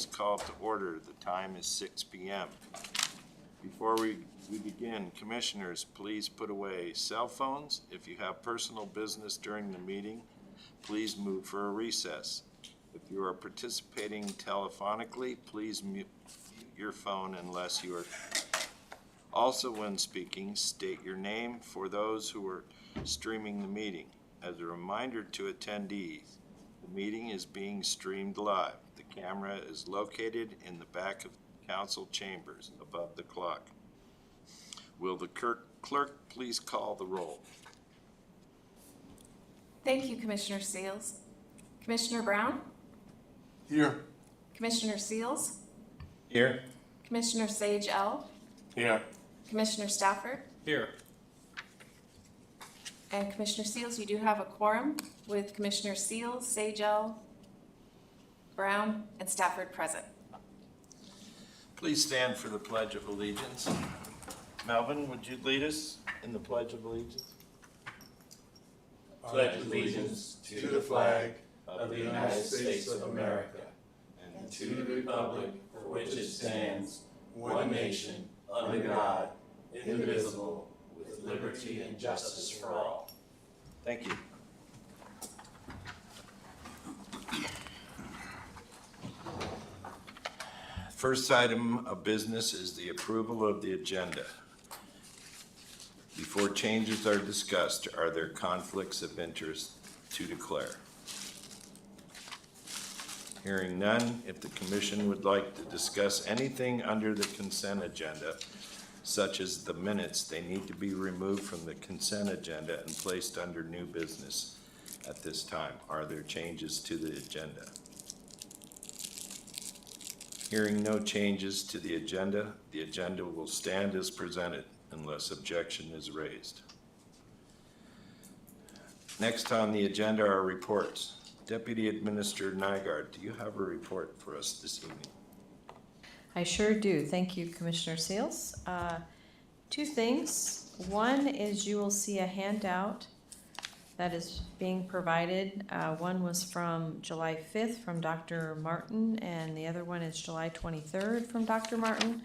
is called to order. The time is 6 p.m. Before we begin, commissioners, please put away cell phones. If you have personal business during the meeting, please move for a recess. If you are participating telephonically, please mute your phone unless you are. Also, when speaking, state your name for those who are streaming the meeting. As a reminder to attendees, the meeting is being streamed live. The camera is located in the back of the council chambers above the clock. Will the clerk please call the roll? Thank you, Commissioner Seals. Commissioner Brown? Here. Commissioner Seals? Here. Commissioner Sage L? Here. Commissioner Stafford? Here. And Commissioner Seals, you do have a quorum with Commissioner Seals, Sage L, Brown, and Stafford present. Please stand for the Pledge of Allegiance. Melvin, would you lead us in the Pledge of Allegiance? Pledge allegiance to the flag of the United States of America and to the republic for which it stands, one nation, under God, indivisible, with liberty and justice for all. Thank you. First item of business is the approval of the agenda. Before changes are discussed, are there conflicts of interest to declare? Hearing none, if the commission would like to discuss anything under the consent agenda, such as the minutes, they need to be removed from the consent agenda and placed under new business at this time. Are there changes to the agenda? Hearing no changes to the agenda will stand as presented unless objection is raised. Next on the agenda are reports. Deputy Administrator Nygard, do you have a report for us this evening? I sure do. Thank you, Commissioner Seals. Two things. One is you will see a handout that is being provided. One was from July 5th from Dr. Martin, and the other one is July 23rd from Dr. Martin.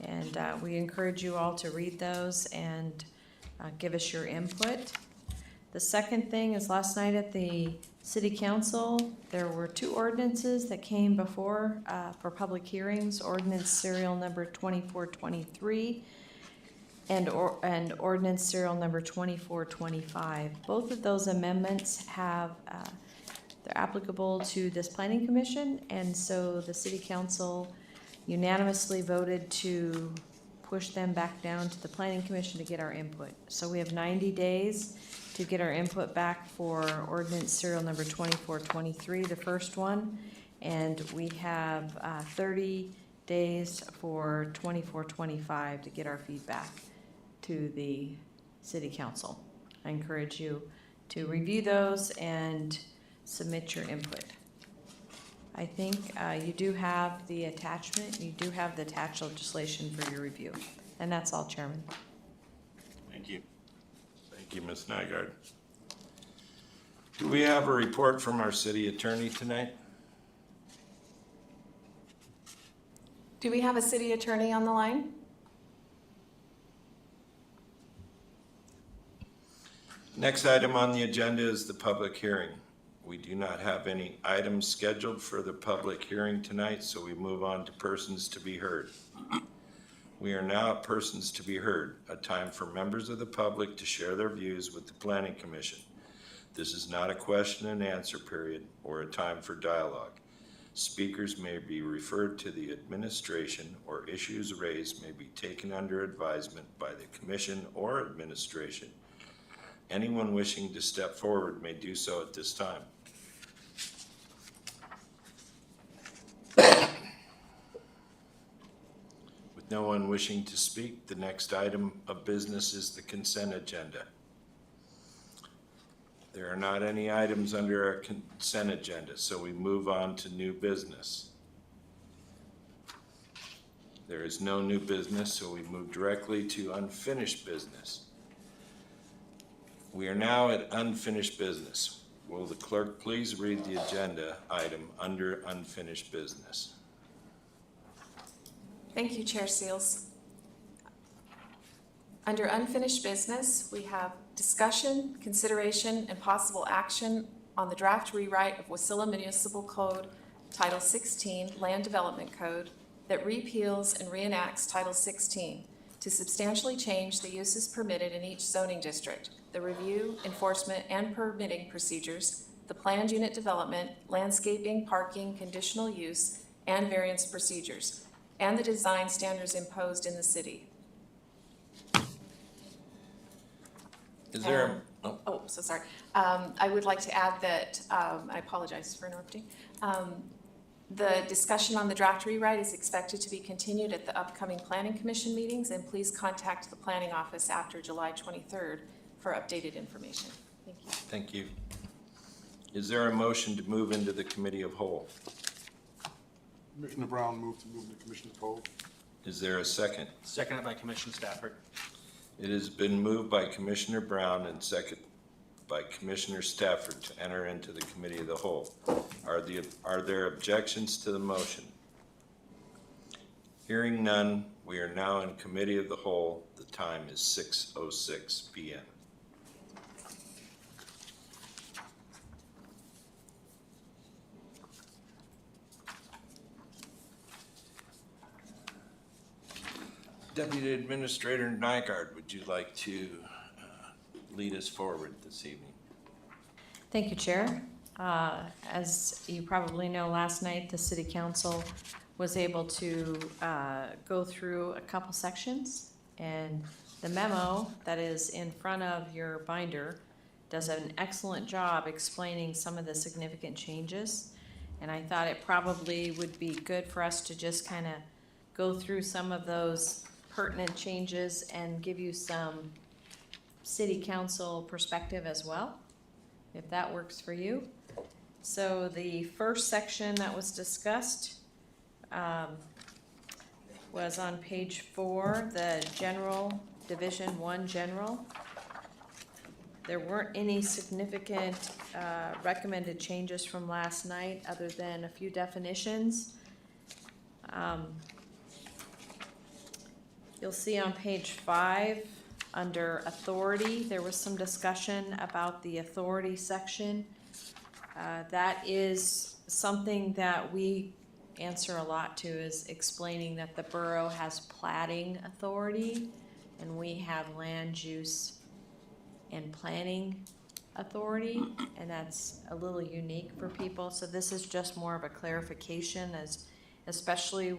And we encourage you all to read those and give us your input. The second thing is last night at the City Council, there were two ordinances that came before for public hearings. Ordinance serial number 2423 and ordinance serial number 2425. Both of those amendments have they're applicable to this planning commission, and so the City Council unanimously voted to push them back down to the planning commission to get our input. So we have 90 days to get our input back for ordinance serial number 2423, the first one, and we have 30 days for 2425 to get our feedback to the City Council. I encourage you to review those and submit your input. I think you do have the attachment, you do have the attached legislation for your review. And that's all, Chairman. Thank you. Thank you, Ms. Nygard. Do we have a report from our city attorney tonight? Do we have a city attorney on the line? Next item on the agenda is the public hearing. We do not have any items scheduled for the public hearing tonight, so we move on to persons to be heard. We are now at persons to be heard, a time for members of the public to share their views with the Planning Commission. This is not a question and answer period or a time for dialogue. Speakers may be referred to the administration, or issues raised may be taken under advisement by the Commission or administration. Anyone wishing to step forward may do so at this time. With no one wishing to speak, the next item of business is the consent agenda. There are not any items under our consent agenda, so we move on to new business. There is no new business, so we move directly to unfinished business. We are now at unfinished business. Will the clerk please read the agenda item under unfinished business? Thank you, Chair Seals. Under unfinished business, we have discussion, consideration, and possible action on the draft rewrite of Wasilla Municipal Code Title 16 Land Development Code that repeals and reenacts Title 16 to substantially change the uses permitted in each zoning district, the review, enforcement, and permitting procedures, the planned unit development, landscaping, parking, conditional use, and variance procedures, and the design standards imposed in the city. Is there, So sorry. I would like to add that, I apologize for interrupting. The discussion on the draft rewrite is expected to be continued at the upcoming Planning Commission meetings, and please contact the planning office after July 23rd for updated information. Thank you. thank you. Is there a motion to move into the committee of whole? Commissioner Brown moved to move the commission of whole. Is there a second? Seconded by Commissioner Stafford. It has been moved by Commissioner Brown and second by Commissioner Stafford to enter into the committee of the whole. Are there objections to the motion? Hearing none, we are now in committee of the whole. The time is 6:06 p.m. Deputy Administrator Nygard, would you like to lead us forward this evening? Thank you, Chair. As you probably know, last night, the City Council was able to go through a couple sections, and the memo that is in front of your binder does an excellent job explaining some of the significant changes, and I thought it probably would be good for us to just kind of go through some of those pertinent changes and give you some City Council perspective as well, if that works for you. So the first section that was discussed was on page 4, the general, Division 1 general. There weren't any significant recommended changes from last night other than a few definitions. You'll see on page 5, under authority, there was some discussion about the authority section. That is something that we answer a lot to, is explaining that the borough has platting authority and we have land use and planning authority, and that's a little unique for people. So this is just more of a clarification, as especially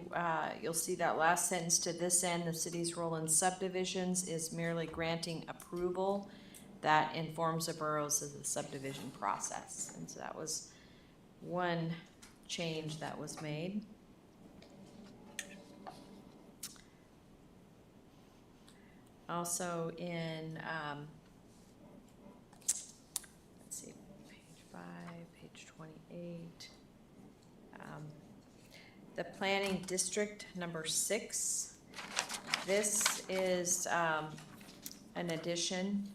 you'll see that last sentence to this end, the city's role in subdivisions is merely granting approval that informs the boroughs of the subdivision process. And so that was one change that was made. Also in, let's see, page 5, page 28. The planning district number 6. This is an addition.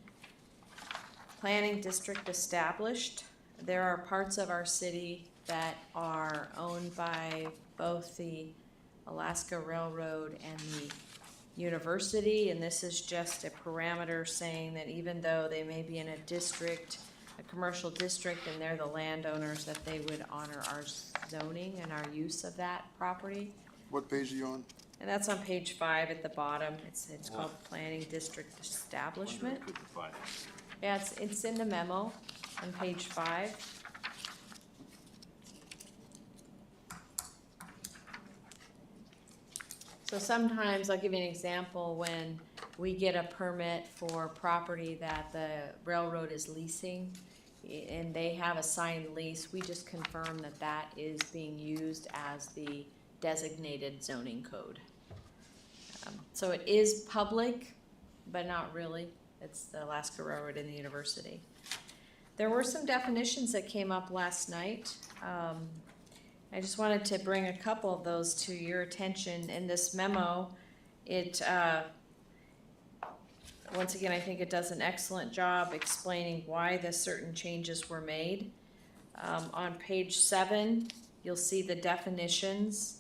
Planning district established. There are parts of our city that are owned by both the Alaska Railroad and the university, and this is just a parameter saying that even though they may be in a district, a commercial district, and they're the landowners, that they would honor our zoning and our use of that property. What page are you on? And that's on page 5 at the bottom. It's called Planning District Establishment. Wonder if I couldn't find it. Yeah, it's in the memo on page 5. So sometimes, I'll give you an example, when we get a permit for property that the railroad is leasing and they have a signed lease, we just confirm that that is being used as the designated zoning code. So it is public, but not really. It's the Alaska Railroad and the university. There were some definitions that came up last night. I just wanted to bring a couple of those to your attention. In this memo, it, once again, I think it does an excellent job explaining why the certain changes were made. On page 7, you'll see the definitions.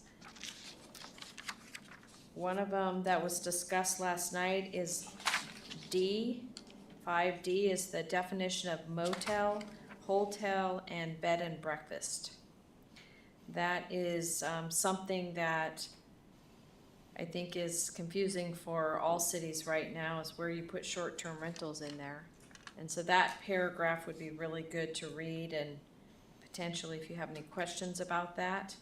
One of them that was discussed last night is D. 5D is the definition of motel, hotel, and bed and breakfast. That is something that I think is confusing for all cities right now, is where you put short-term rentals in there. And so that paragraph would be really good to read, and potentially if you have any questions about that.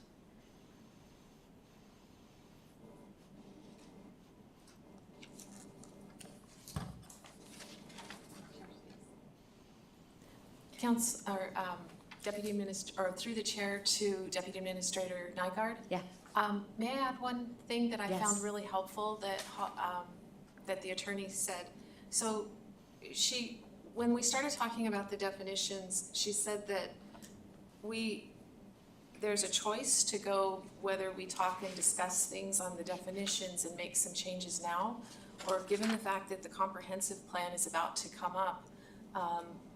Deputy Minister, or through the chair to Deputy Administrator Nygard. Yeah. May I add one thing that I Yes. found really helpful that the attorney said? So when we started talking about the definitions, she said that there's a choice to go whether we talk and discuss things on the definitions and make some changes now, or given the fact that the comprehensive plan is about to come up,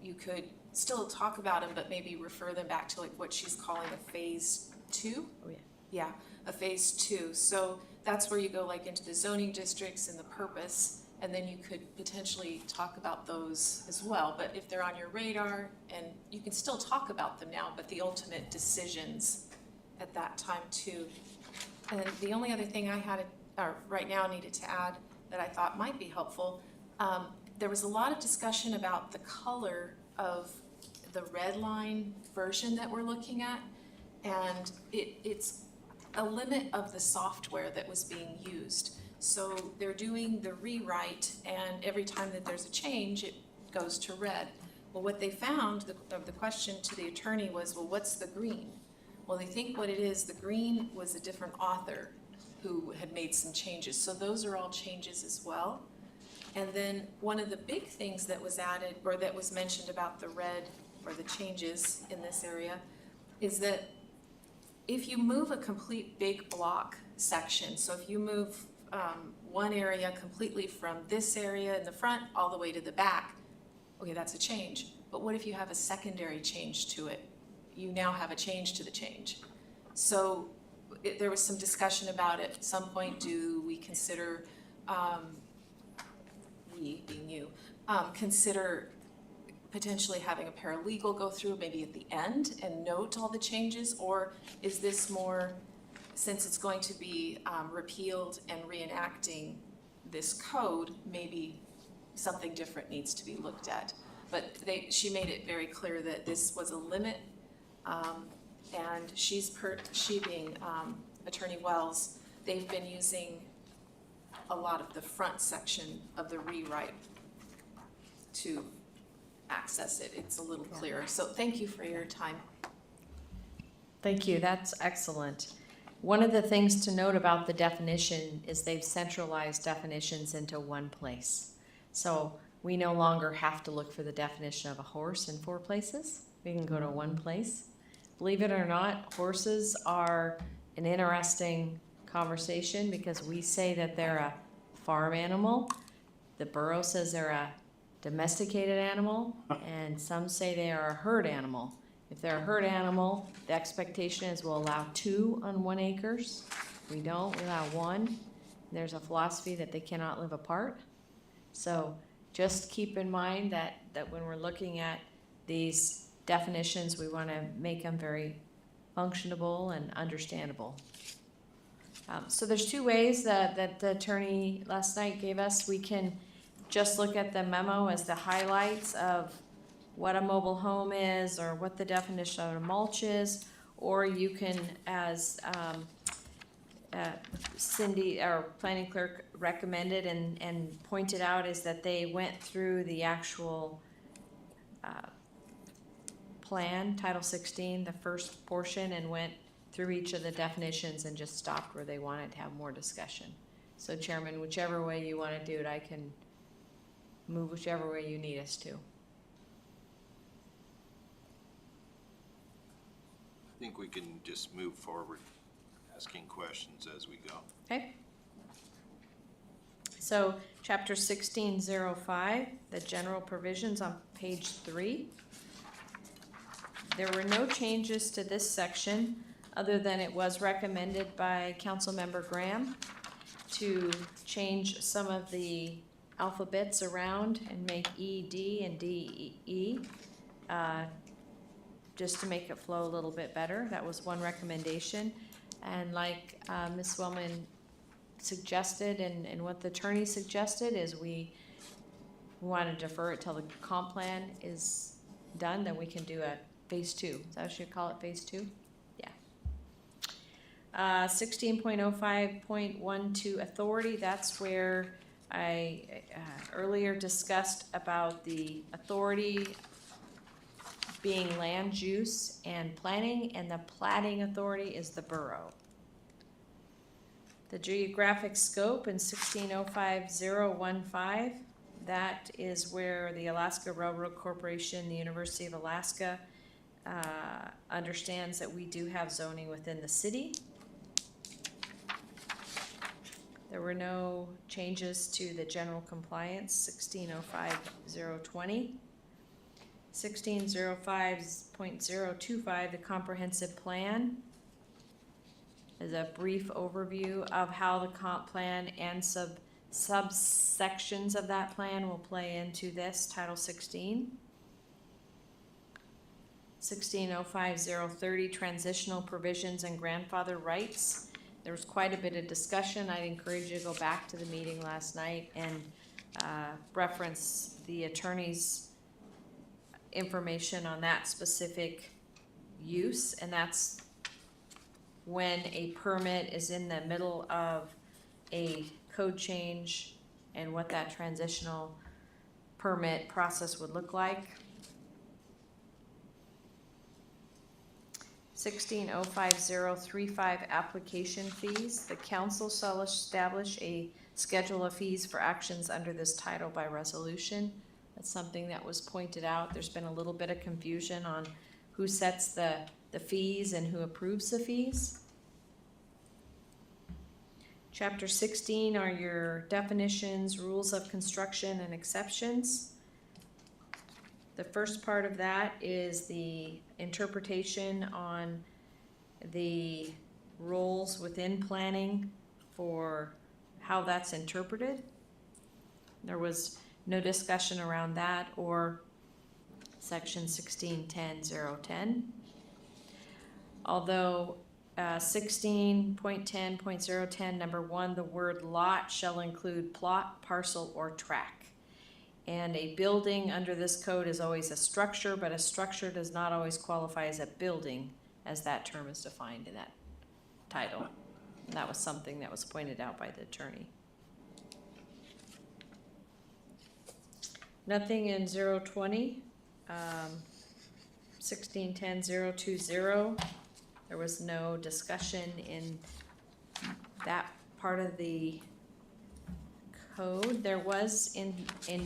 you could still talk about them, but maybe refer them back to like what she's calling a phase 2. Oh, yeah. Yeah, a phase 2. So that's where you go like into the zoning districts and the purpose, and then you could potentially talk about those as well. But if they're on your radar, and you can still talk about them now, but the ultimate decisions at that time too. And then the only other thing I had, or right now needed to add that I thought might be helpful, there was a lot of discussion about the color of the red line version that we're looking at, and it's a limit of the software that was being used. So they're doing the rewrite, and every time that there's a change, it goes to red. Well, what they found, the question to the attorney was, well, what's the green? Well, they think what it is, the green was a different author who had made some changes. So those are all changes as well. And then one of the big things that was added, or that was mentioned about the red, or the changes in this area, is that if you move a complete big block section, so if you move one area completely from this area in the front all the way to the back, okay, that's a change. But what if you have a secondary change to it? You now have a change to the change. So there was some discussion about it. At some point, do we consider, we being you, consider potentially having a paralegal go through maybe at the end and note all the changes? Or is this more, since it's going to be repealed and reenacting this code, maybe something different needs to be looked at? But she made it very clear that this was a limit, and she being Attorney Wells, they've been using a lot of the front section of the rewrite to access it. It's a little clearer. So thank you for your time. Thank you, that's excellent. One of the things to note about the definition is they've centralized definitions into one place. So we no longer have to look for the definition of a horse in 4 places. We can go to one place. Believe it or not, horses are an interesting conversation because we say that they're a farm animal. The borough says they're a domesticated animal, and some say they are a herd animal. If they're a herd animal, the expectation is we'll allow 2 on 1 acres. We don't, we allow 1. There's a philosophy that they cannot live apart. So just keep in mind that when we're looking at these definitions, we want to make them very functionable and understandable. So there's 2 ways that the attorney last night gave us. We can just look at the memo as the highlights of what a mobile home is or what the definition of a mulch is, or you can, as Cindy, our planning clerk, recommended and pointed out, is that they went through the actual plan, Title 16, the first portion, and went through each of the definitions and just stopped where they wanted to have more discussion. So Chairman, whichever way you want to do it, I can move whichever way you need us to. I think we can just move forward, asking questions as we go. Okay. So chapter 1605, the general provisions on page 3. There were no changes to this section other than it was recommended by Councilmember Graham to change some of the alphabets around and make E, D, and D, E, just to make it flow a little bit better. That was one recommendation. And like Ms. Wellman suggested and what the attorney suggested is we want to defer it till the comp plan is done, then we can do a phase 2. Is that what you call it, phase 2? Yeah. 16.05.12 authority, that's where I earlier discussed about the authority being land use and planning, and the platting authority is the borough. The geographic scope in 1605.015, that is where the Alaska Railroad Corporation, the University of Alaska, understands that we do have zoning within the city. There were no changes to the general compliance, 1605.020. 1605.025, the comprehensive plan, is a brief overview of how the comp plan and subsections of that plan will play into this, Title 16. 1605.030, transitional provisions and grandfather rights. There was quite a bit of discussion. I'd encourage you to go back to the meeting last night and reference the attorney's information on that specific use, and that's when a permit is in the middle of a code change and what that transitional permit process would look like. 1605.035, application fees. The council shall establish a schedule of fees for actions under this title by resolution. That's something that was pointed out. There's been a little bit of confusion on who sets the fees and who approves the fees. Chapter 16 are your definitions, rules of construction, and exceptions. The first part of that is the interpretation on the rules within planning for how that's interpreted. There was no discussion around that or section 1610.010. Although 16.10.010 number 1, the word lot shall include plot, parcel, or tract. And a building under this code is always a structure, but a structure does not always qualify as a building, as that term is defined in that title. And that was something that was pointed out by the attorney. Nothing in 020, 1610.020. There was no discussion in that part of the code. There was in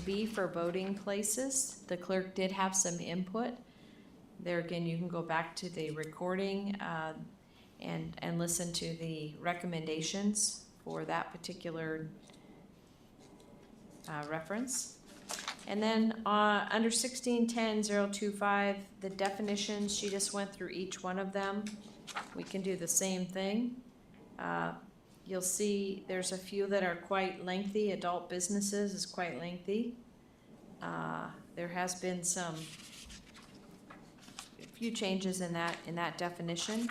B for voting places. The clerk did have some input. There again, you can go back to the recording and listen to the recommendations for that particular reference. And then under 1610.025, the definitions, she just went through each one of them. We can do the same thing. You'll see there's a few that are quite lengthy. Adult businesses is quite lengthy. There has been a few changes in that definition.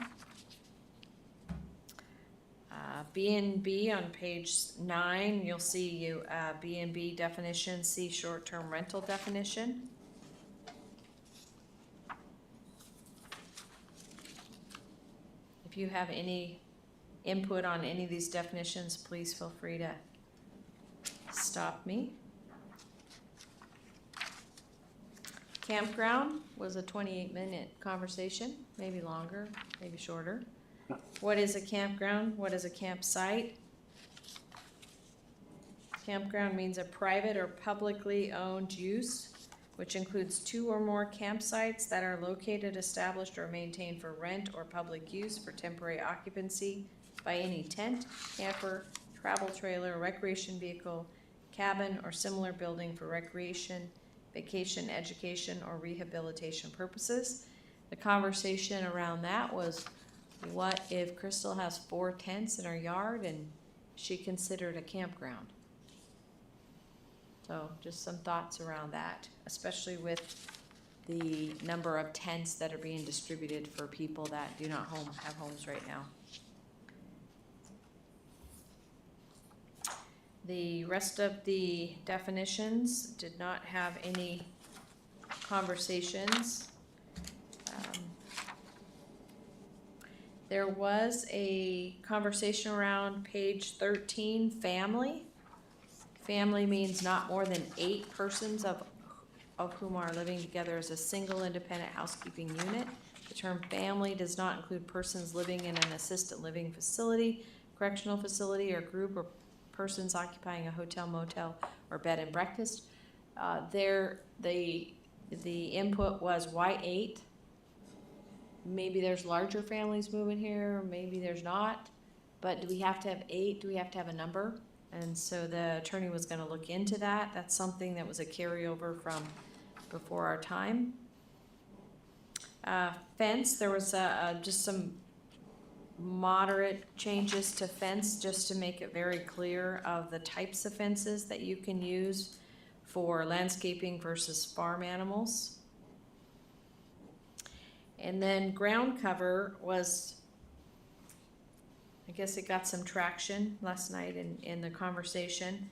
B&B on page 9, you'll see B&B definition, see short-term rental definition. If you have any input on any of these definitions, please feel free to stop me. Campground was a 28-minute conversation, maybe longer, maybe shorter. What is a campground? What is a campsite? Campground means a private or publicly owned use, which includes 2 or more campsites that are located, established, or maintained for rent or public use for temporary occupancy by any tent, camper, travel trailer, recreation vehicle, cabin, or similar building for recreation, vacation, education, or rehabilitation purposes. The conversation around that was, what if Crystal has 4 tents in her yard and she considered a campground. So just some thoughts around that, especially with the number of tents that are being distributed for people that do not have homes right now. The rest of the definitions did not have any conversations. There was a conversation around page 13, family. Family means not more than 8 persons of whom are living together as a single independent housekeeping unit. The term family does not include persons living in an assisted living facility, correctional facility, or group, or persons occupying a hotel, motel, or bed and breakfast. The input was why 8? Maybe there's larger families moving here, maybe there's not. But do we have to have 8? Do we have to have a number? And so the attorney was gonna look into that. That's something that was a carryover from before our time. Fence, there was just some moderate changes to fence, just to make it very clear of the types of fences that you can use for landscaping versus farm animals. And then ground cover was, I guess it got some traction last night in the conversation.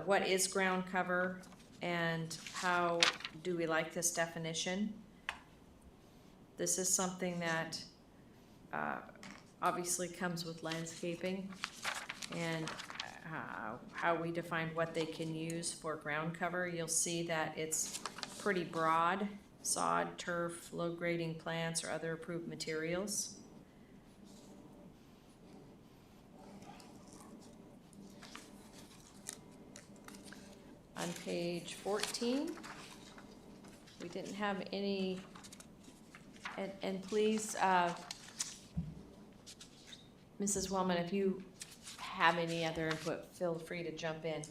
What is ground cover and how do we like this definition? This is something that obviously comes with landscaping and how we define what they can use for ground cover. You'll see that it's pretty broad: sod, turf, low grading plants, or other approved materials. On page 14, we didn't have any, and please, Mrs. Wellman, if you have any other input, feel free to jump in.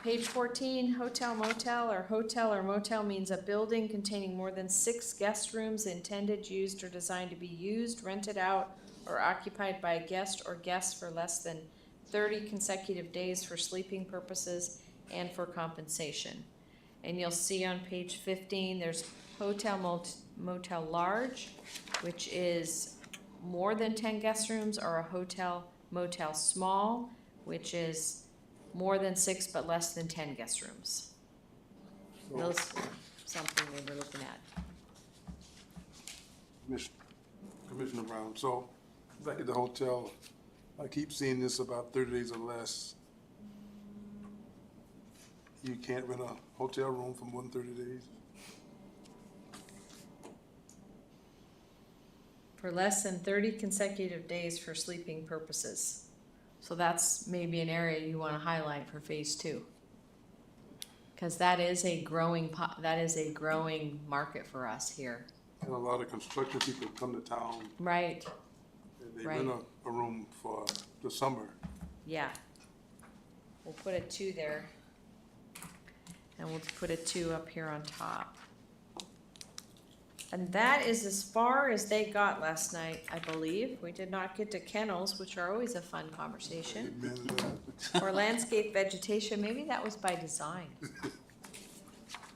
Page 14, hotel, motel, or motel means a building containing more than 6 guest rooms intended, used, or designed to be used, rented out, or occupied by a guest or guests for less than 30 consecutive days for sleeping purposes and for compensation. And you'll see on page 15, there's hotel, motel large, which is more than 10 guest rooms, or a hotel, motel small, which is more than 6 but less than 10 guest rooms. Those are something we were looking at. Commissioner Brown, so back at the hotel, I keep seeing this about 30 days or less. You can't rent a hotel room for more than 30 days? For less than 30 consecutive days for sleeping purposes. So that's maybe an area you want to highlight for phase 2. Because that is a growing market for us here. And a lot of construction people come to town Right, and they Right. rent a room for the summer. yeah. We'll put a 2 there. And we'll put a 2 up here on top. And that is as far as they got last night, I believe. We did not get to kennels, which are always a fun conversation. Amen to that. Or landscape vegetation, maybe that was by design.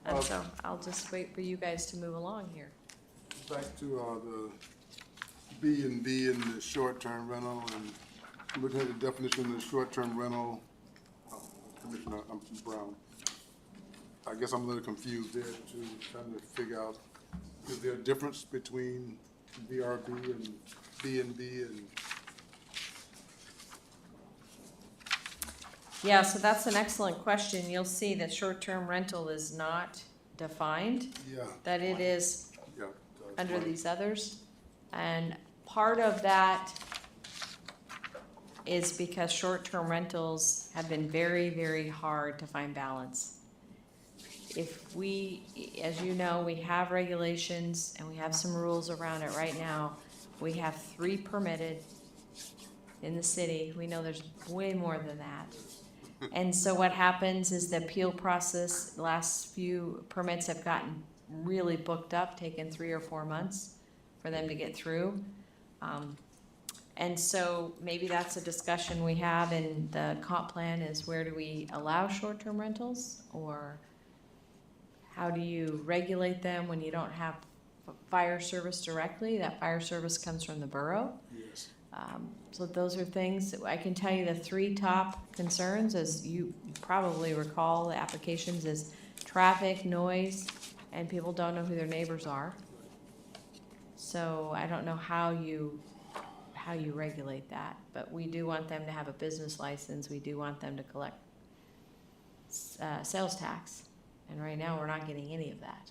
And so I'll just wait for you guys to move along here. Back to the B&B and the short-term rental, and looking at the definition of the short-term rental, Commissioner Brown, I guess I'm a little confused there too, trying to figure out, is there a difference between VRB and B&B and? Yeah, so that's an excellent question. You'll see that short-term rental is not defined, Yeah. that it is Yeah. under these others. And part of that is because short-term rentals have been very, very hard to find balance. If we, as you know, we have regulations and we have some rules around it right now. We have 3 permitted in the city. We know there's way more than that. And so what happens is the appeal process, the last few permits have gotten really booked up, taken 3 or 4 months for them to get through. And so maybe that's a discussion we have in the comp plan is where do we allow short-term rentals? Or how do you regulate them when you don't have fire service directly? That fire service comes from the borough. Yes. So those are things, I can tell you the 3 top concerns, as you probably recall, the applications is traffic, noise, and people don't know who their neighbors are. So I don't know how you regulate that, but we do want them to have a business license. We do want them to collect sales tax, and right now we're not getting any of that.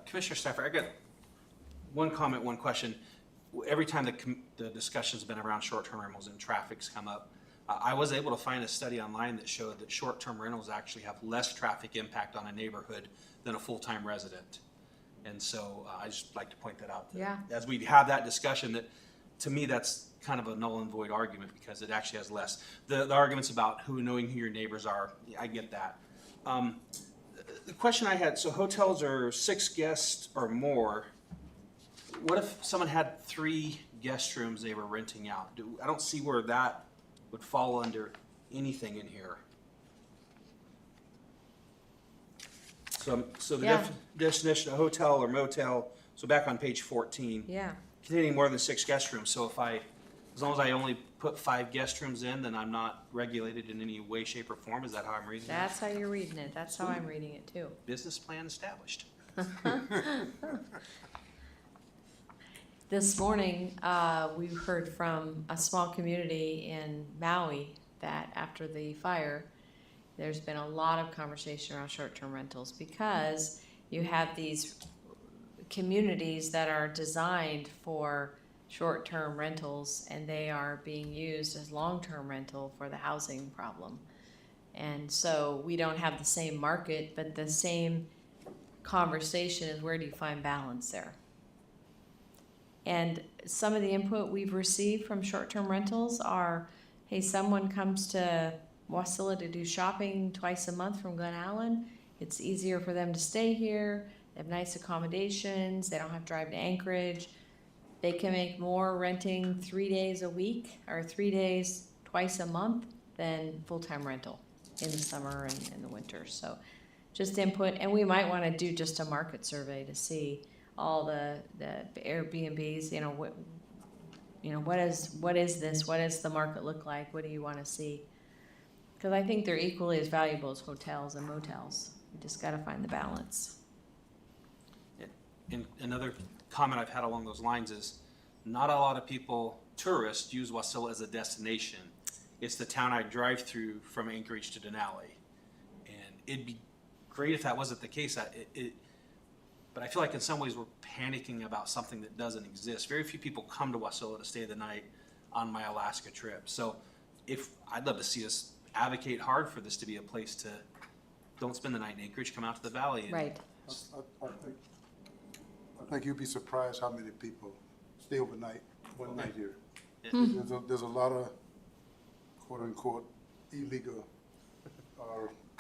Commissioner Stafford, I got one comment, one question. Every time the discussion's been around short-term rentals and traffic's come up, I was able to find a study online that showed that short-term rentals actually have less traffic impact on a neighborhood than a full-time resident. And so I just like to point that out. Yeah. As we have that discussion, that to me, that's kind of a null and void argument because it actually has less. The arguments about knowing who your neighbors are, yeah, I get that. The question I had, so hotels are 6 guests or more. What if someone had 3 guest rooms they were renting out? I don't see where that would fall under anything in here. So the Yeah. definition of hotel or motel, so back on page 14, Yeah. containing more than 6 guest rooms. So as long as I only put 5 guest rooms in, then I'm not regulated in any way, shape, or form. Is that how I'm reading it? That's how you're reading it. That's how I'm reading it too. Business plan established. This morning, we heard from a small community in Maui that after the fire, there's been a lot of conversation around short-term rentals because you have these communities that are designed for short-term rentals and they are being used as long-term rental for the housing problem. And so we don't have the same market, but the same conversation is where do you find balance there? And some of the input we've received from short-term rentals are, hey, someone comes to Wasilla to do shopping twice a month from Glen Allen. It's easier for them to stay here. They have nice accommodations. They don't have to drive to Anchorage. They can make more renting 3 days a week or 3 days twice a month than full-time rental in the summer and in the winter. So just input, and we might want to do just a market survey to see all the Airbnbs, what is this? What does the market look like? What do you want to see? Because I think they're equally as valuable as hotels and motels. You just got to find the balance. And another comment I've had along those lines is not a lot of tourists use Wasilla as a destination. It's the town I drive through from Anchorage to Denali. And it'd be great if that wasn't the case. But I feel like in some ways we're panicking about something that doesn't exist. Very few people come to Wasilla to stay the night on my Alaska trip. So I'd love to see us advocate hard for this to be a place to, don't spend the night in Anchorage, come out to the valley. And Right. I think you'd be surprised how many people stay overnight, one night here. Yeah. There's a lot of quote-unquote illegal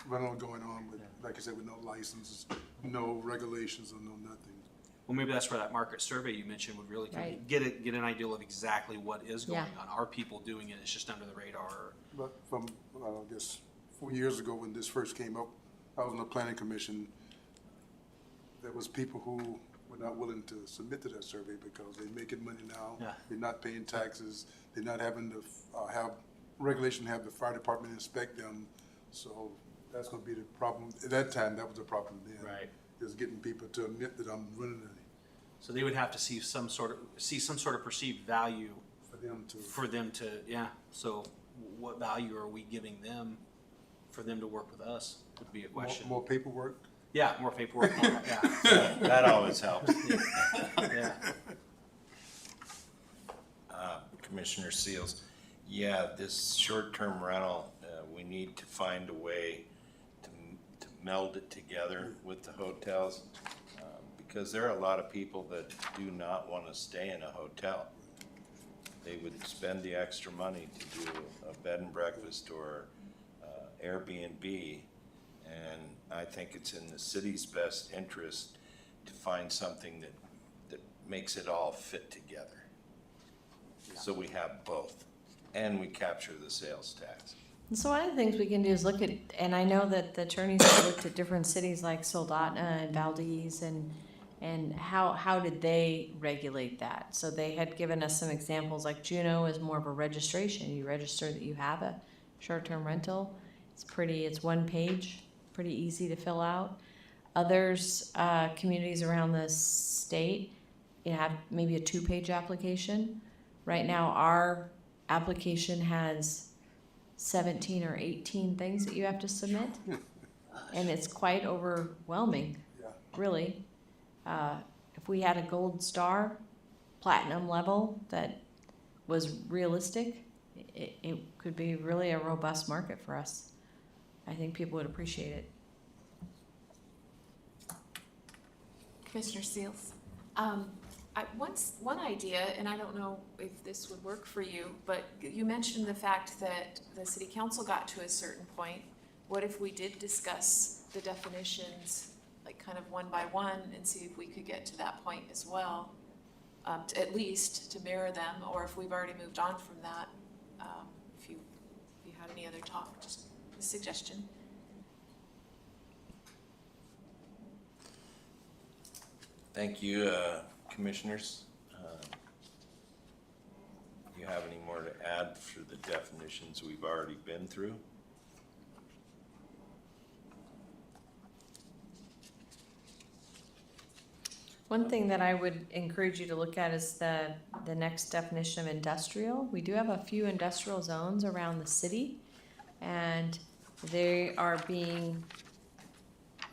rental going on with, like I said, with no licenses, no regulations, or no nothing. Well, maybe that's where that market survey you mentioned would really Right. get an idea of exactly what is going Yeah. on. Are people doing it? It's just under the radar. But from, I guess, 4 years ago when this first came up, I was on the planning commission. There was people who were not willing to submit to that survey because they're making money now. Yeah. They're not paying taxes. They're not having to have the fire department inspect them. So that's gonna be the problem. At that time, that was the problem then. Right. Is getting people to admit that I'm running it So they would have to see some sort of perceived value for them to. yeah. So what value are we giving them for them to work with us would be a question. More paperwork. Yeah, more paperwork. Yeah. That always helps. Yeah. Commissioner Seals, yeah, this short-term rental, we need to find a way to meld it together with the hotels, because there are a lot of people that do not want to stay in a hotel. They would spend the extra money to do a bed and breakfast or Airbnb, and I think it's in the city's best interest to find something that makes it all fit together. So we have both, and we capture the sales tax. And so one of the things we can do is look at, and I know that the attorneys have looked at different cities like Soldotna and Valdez and how did they regulate that? So they had given us some examples, like Juneau is more of a registration. You register that you have a short-term rental. It's one page, pretty easy to fill out. Others, communities around the state, you have maybe a 2-page application. Right now, our application has 17 or 18 things that you have to submit. And it's quite overwhelming, really. If we had a gold star, platinum level that was realistic, it could be really a robust market for us. I think people would appreciate it. Commissioner Seals, one idea, and I don't know if this would work for you, but you mentioned the fact that the city council got to a certain point. What if we did discuss the definitions, like kind of one by one, and see if we could get to that point as well, at least to mirror them, or if we've already moved on from that, if you had any other talk, just a suggestion. Thank you, commissioners. Do you have any more to add for the definitions we've already been through? One thing that I would encourage you to look at is the next definition of industrial. We do have a few industrial zones around the city, and they are being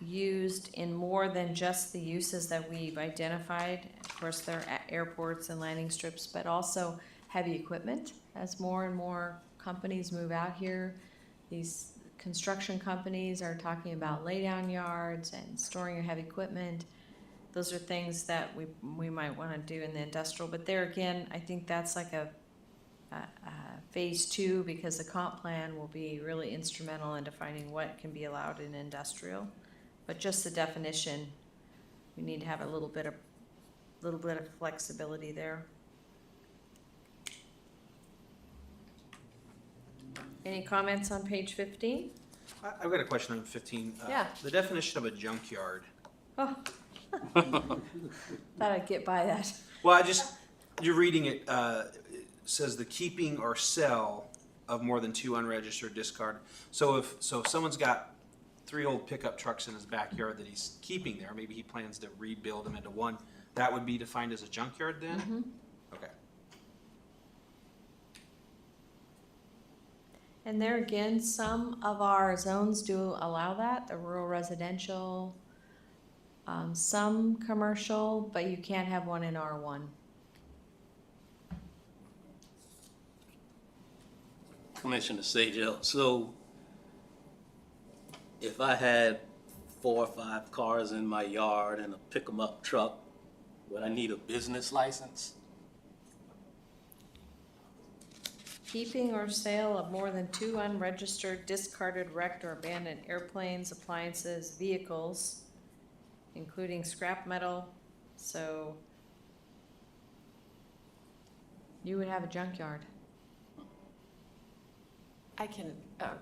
used in more than just the uses that we've identified. Of course, there are airports and landing strips, but also heavy equipment. As more and more companies move out here, these construction companies are talking about laydown yards and storing your heavy equipment. Those are things that we might want to do in the industrial, but there again, I think that's like a phase 2, because the comp plan will be really instrumental in defining what can be allowed in industrial. But just the definition, we need to have a little bit of flexibility there. Any comments on page 15? I've got a question on 15. Yeah. The definition of a junkyard. Oh, thought I'd get by that. Well, you're reading it, it says the keeping or sale of more than 2 unregistered discard. So if someone's got 3 old pickup trucks in his backyard that he's keeping there, maybe he plans to rebuild them into one, that would be defined as a junkyard then? Mm-hmm. Okay. And there again, some of our zones do allow that, the rural residential, some commercial, but you can't have one in R1. Commissioner Sajel, so if I had 4 or 5 cars in my yard and a pick-em-up truck, would I need a business license? Keeping or sale of more than 2 unregistered, discarded, wrecked, or abandoned airplanes, appliances, vehicles, including scrap metal, so you would have a junkyard. I can,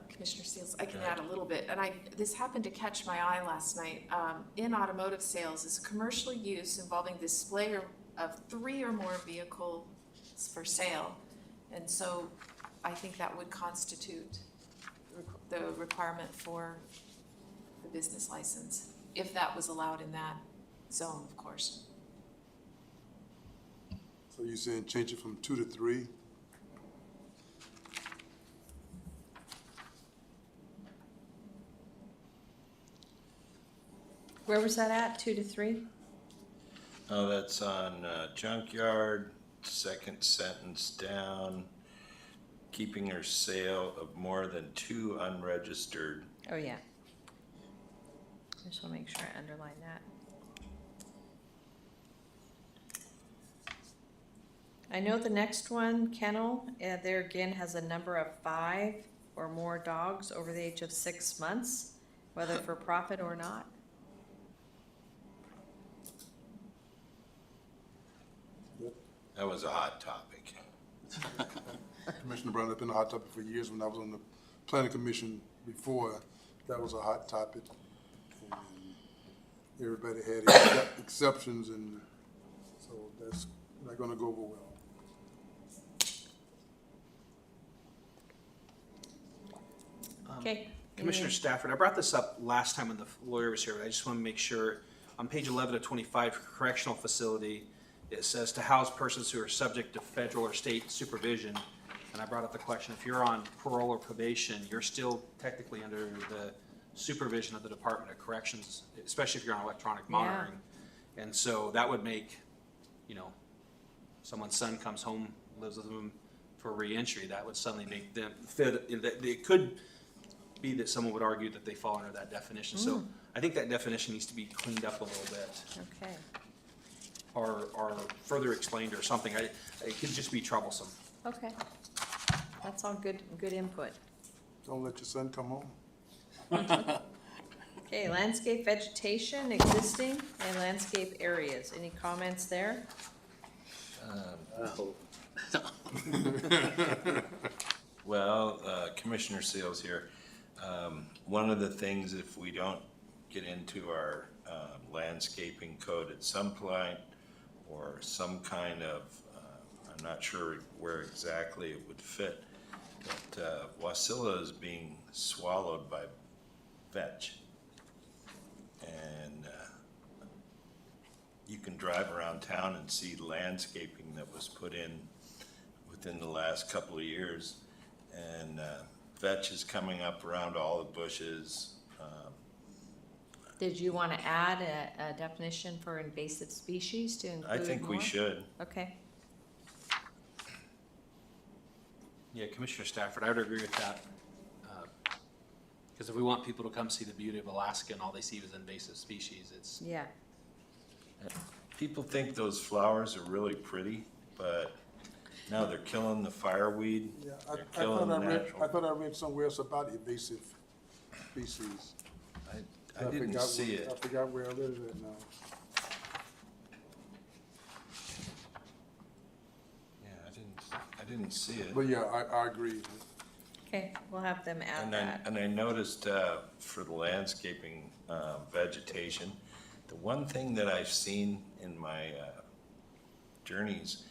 Commissioner Seals, I can add a little bit, and this happened to catch my eye last night. In automotive sales is commercial use involving display of 3 or more vehicles for sale. And so I think that would constitute the requirement for the business license, if that was allowed in that zone, of course. So you're saying change it from 2 to 3? Where was that at, 2 to 3? Oh, that's on junkyard, second sentence down, keeping or sale of more than 2 unregistered. Oh, yeah. I just want to make sure I underline that. I know the next one, kennel, there again has a number of 5 or more dogs over the age of 6 months, whether for profit or not. That was a hot topic. Commissioner Brown, that's been a hot topic for years. When I was on the planning commission before, that was a hot topic. And everybody had exceptions, and so that's not gonna go over well. Okay. Commissioner Stafford, I brought this up last time when the lawyer was here, but I just want to make sure, on page 11 of 25, for correctional facility, it says to house persons who are subject to federal or state supervision. And I brought up the question, if you're on parole or probation, you're still technically under the supervision of the Department of Corrections, especially if you're on electronic monitoring. And so that would make, you know, someone's son comes home, lives with them for reentry, that would suddenly make them fit, it could be that someone would argue that they fall under that definition. So I think that definition needs to be cleaned up a little bit, Okay. or further explained or something. It could just be troublesome. Okay. That's all good input. Don't let your son come home. Okay, landscape vegetation, existing, and landscape areas. Any comments there? Well, Commissioner Seals here. One of the things, if we don't get into our landscaping code at some point, or some kind of, I'm not sure where exactly it would fit, but Wasilla is being swallowed by vetch. And you can drive around town and see landscaping that was put in within the last couple of years. And vetch is coming up around all the bushes. Did you want to add a definition for invasive species to include I think we more? should. Okay. Yeah, Commissioner Stafford, I would agree with that. Because if we want people to come see the beauty of Alaska and all they see is invasive species, it's, Yeah. People think those flowers are really pretty, but no, they're killing the fireweed. Yeah, They're killing the natural. I thought I read somewhere else about invasive species. I didn't forgot see where- I it. forgot where I read it at now. Yeah, I didn't see it. But yeah, I agree. Okay, we'll have them add that. And I noticed for the landscaping vegetation, the one thing that I've seen in my journeys,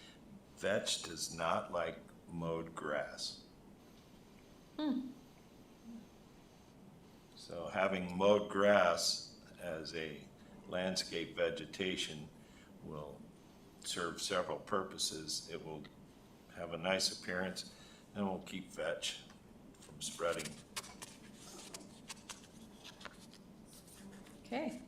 vetch does not like mowed grass. So having mowed grass as a landscape vegetation will serve several purposes. It will have a nice appearance and will keep vetch from spreading. Okay.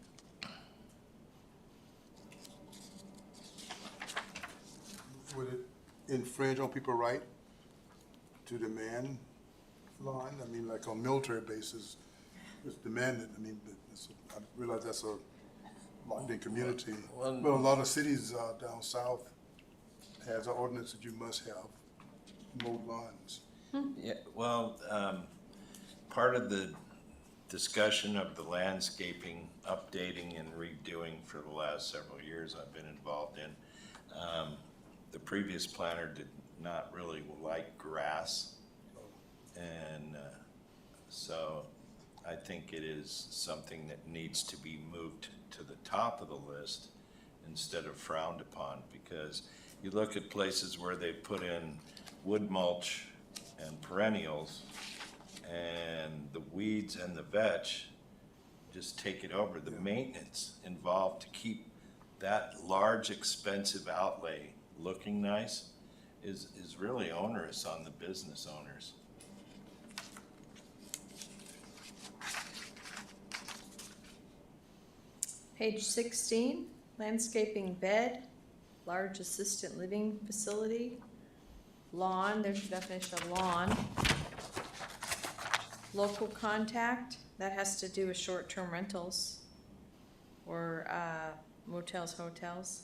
Would it infringe on people's right to demand lawn? I mean, like on military bases, it's demanded. I mean, but I realize that's a London community. Well, But a lot of cities down south has an ordinance that you must have mowed lawns. Yeah, well, part of the discussion of the landscaping, updating and redoing for the last several years I've been involved in, the previous planner did not really like grass. And so I think it is something that needs to be moved to the top of the list instead of frowned upon, because you look at places where they put in wood mulch and perennials, and the weeds and the vetch just take it over. The maintenance involved to keep that large, expensive outlay looking nice is really onerous on the business owners. Page 16, landscaping bed, large assisted living facility, lawn, there's a definition of lawn. Local contact, that has to do with short-term rentals or motels, hotels.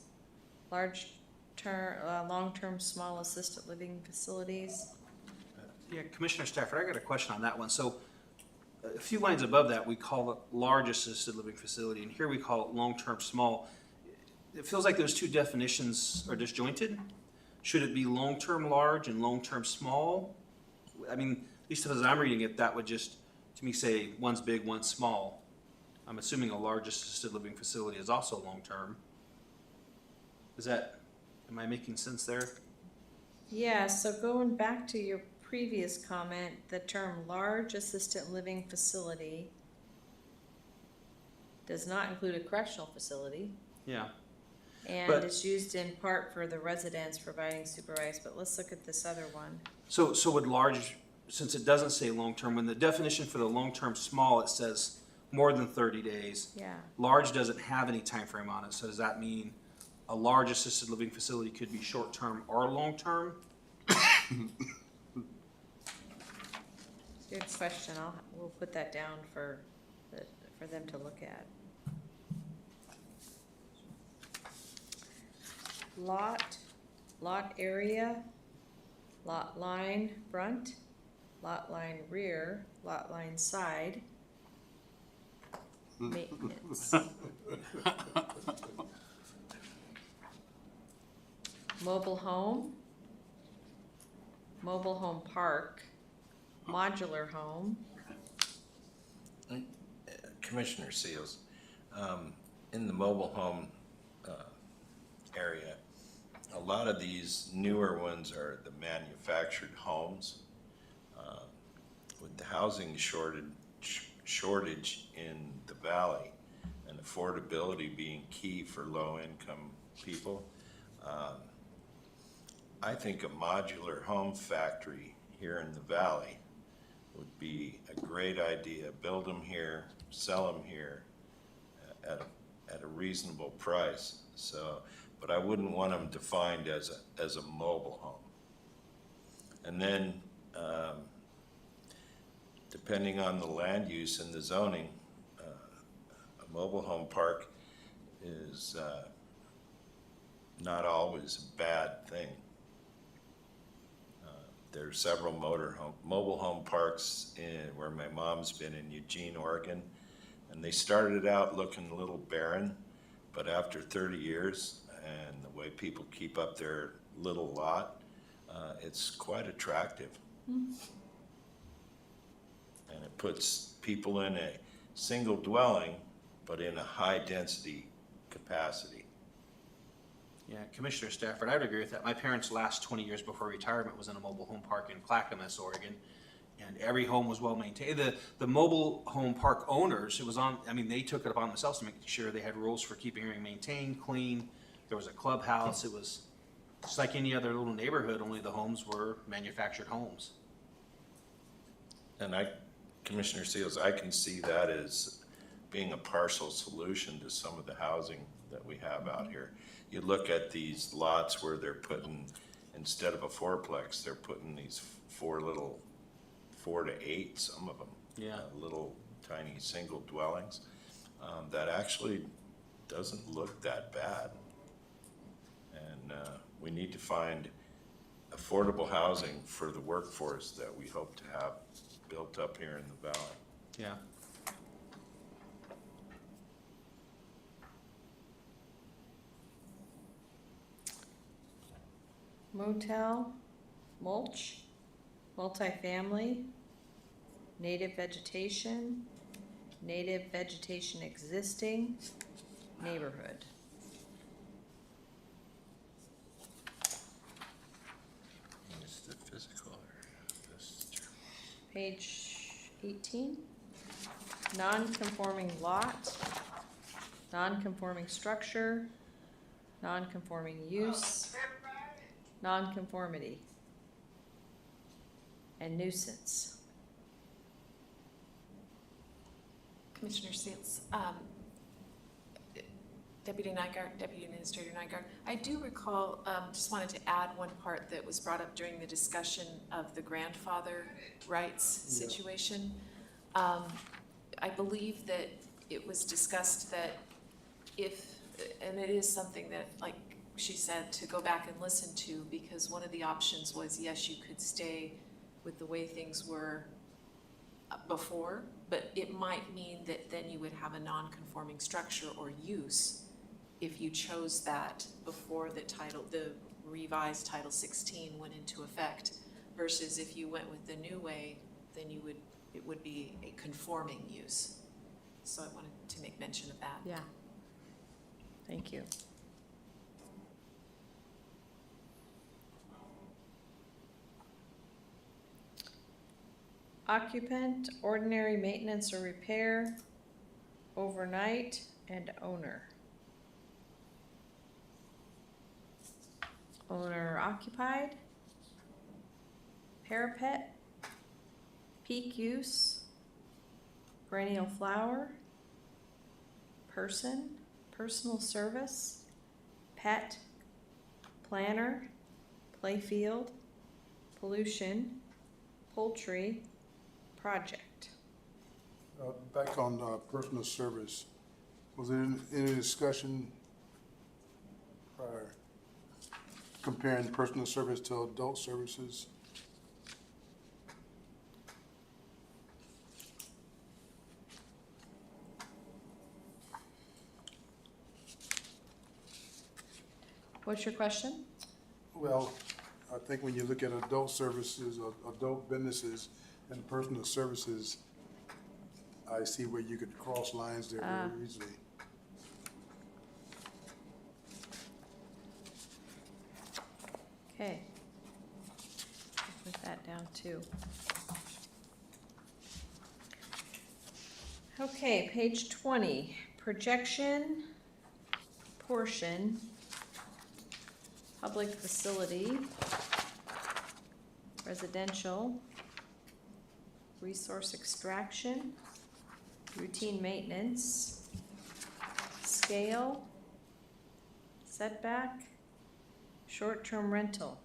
Long-term small assisted living facilities. yeah, Commissioner Stafford, I got a question on that one. So a few lines above that, we call it large assisted living facility, and here we call it long-term small. It feels like those two definitions are disjointed. should it be long-term large and long-term small? I mean, at least as I'm reading it, that would just, to me, say one's big, one's small. I'm assuming a large assisted living facility is also long-term. Am I making sense there? Yeah, so going back to your previous comment, the term large assisted living facility does not include a correctional facility. Yeah. And But- it's used in part for the residents providing supervised, but let's look at this other one. So would large, since it doesn't say long-term, when the definition for the long-term small, it says more than 30 days. Yeah, Large doesn't have any time frame on it, so does that mean a large assisted living facility could be short-term or long-term? good question. We'll put that down for them to look at. Lot area, lot line front, lot line rear, lot line side. Maintenance. Mobile home park, modular home. Commissioner Seals, in the mobile home area, a lot of these newer ones are the manufactured homes. With the housing shortage in the valley and affordability being key for low-income people, I think a modular home factory here in the valley would be a great idea. Build them here, sell them here at a reasonable price. So, but I wouldn't want them defined as a mobile home. And then, depending on the land use and the zoning, a mobile home park is not always a bad thing. There are several mobile home parks where my mom's been in Eugene, Oregon, and they started out looking a little barren, but after 30 years and the way people keep up their little lot, it's quite attractive. And it puts people in a single dwelling, but in a high density capacity. Yeah, Commissioner Stafford, I would agree with that. My parents' last 20 years before retirement was in a mobile home park in Clackamas, Oregon, and every home was well maintained. The mobile home park owners, they took it upon themselves to make sure they had rules for keeping everything maintained, clean. There was a clubhouse. It was just like any other little neighborhood, only the homes were manufactured homes. And Commissioner Seals, I can see that as being a partial solution to some of the housing that we have out here. You look at these lots where they're putting, instead of a fourplex, they're putting these 4 to 8, some of them. Yeah. Little tiny single dwellings. That actually doesn't look that bad. And we need to find affordable housing for the workforce that we hope to have built up here in the valley. Yeah. Motel, mulch, multifamily, native vegetation existing, neighborhood. Is the physical or this? Page 18, non-conforming lot, non-conforming structure, non-conforming use, non-conformity, and nuisance. Commissioner Seals, Deputy Administrator Nygard, I do recall, just wanted to add one part that was brought up during the discussion of the grandfather rights situation. I believe that it was discussed that and it is something that, like she said, to go back and listen to, because one of the options was, yes, you could stay with the way things were before, but it might mean that then you would have a non-conforming structure or use if you chose that before the revised Title 16 went into effect, versus if you went with the new way, then it would be a conforming use. So I wanted to make mention of that. Yeah. Thank you. Occupant, ordinary maintenance or repair, overnight, and owner. Owner occupied, parapet, peak use, perennial flower, person, personal service, pet, planner, playfield, pollution, poultry, project. Back on personal service, was there any discussion prior comparing personal service to adult services? What's your question? Well, I think when you look at adult services, or adult businesses and personal services, I see where you could cross lines there very easily. Okay. Put that down too. Okay, page 20, projection, portion, public facility, residential, resource extraction, routine maintenance, scale, setback, short-term rental,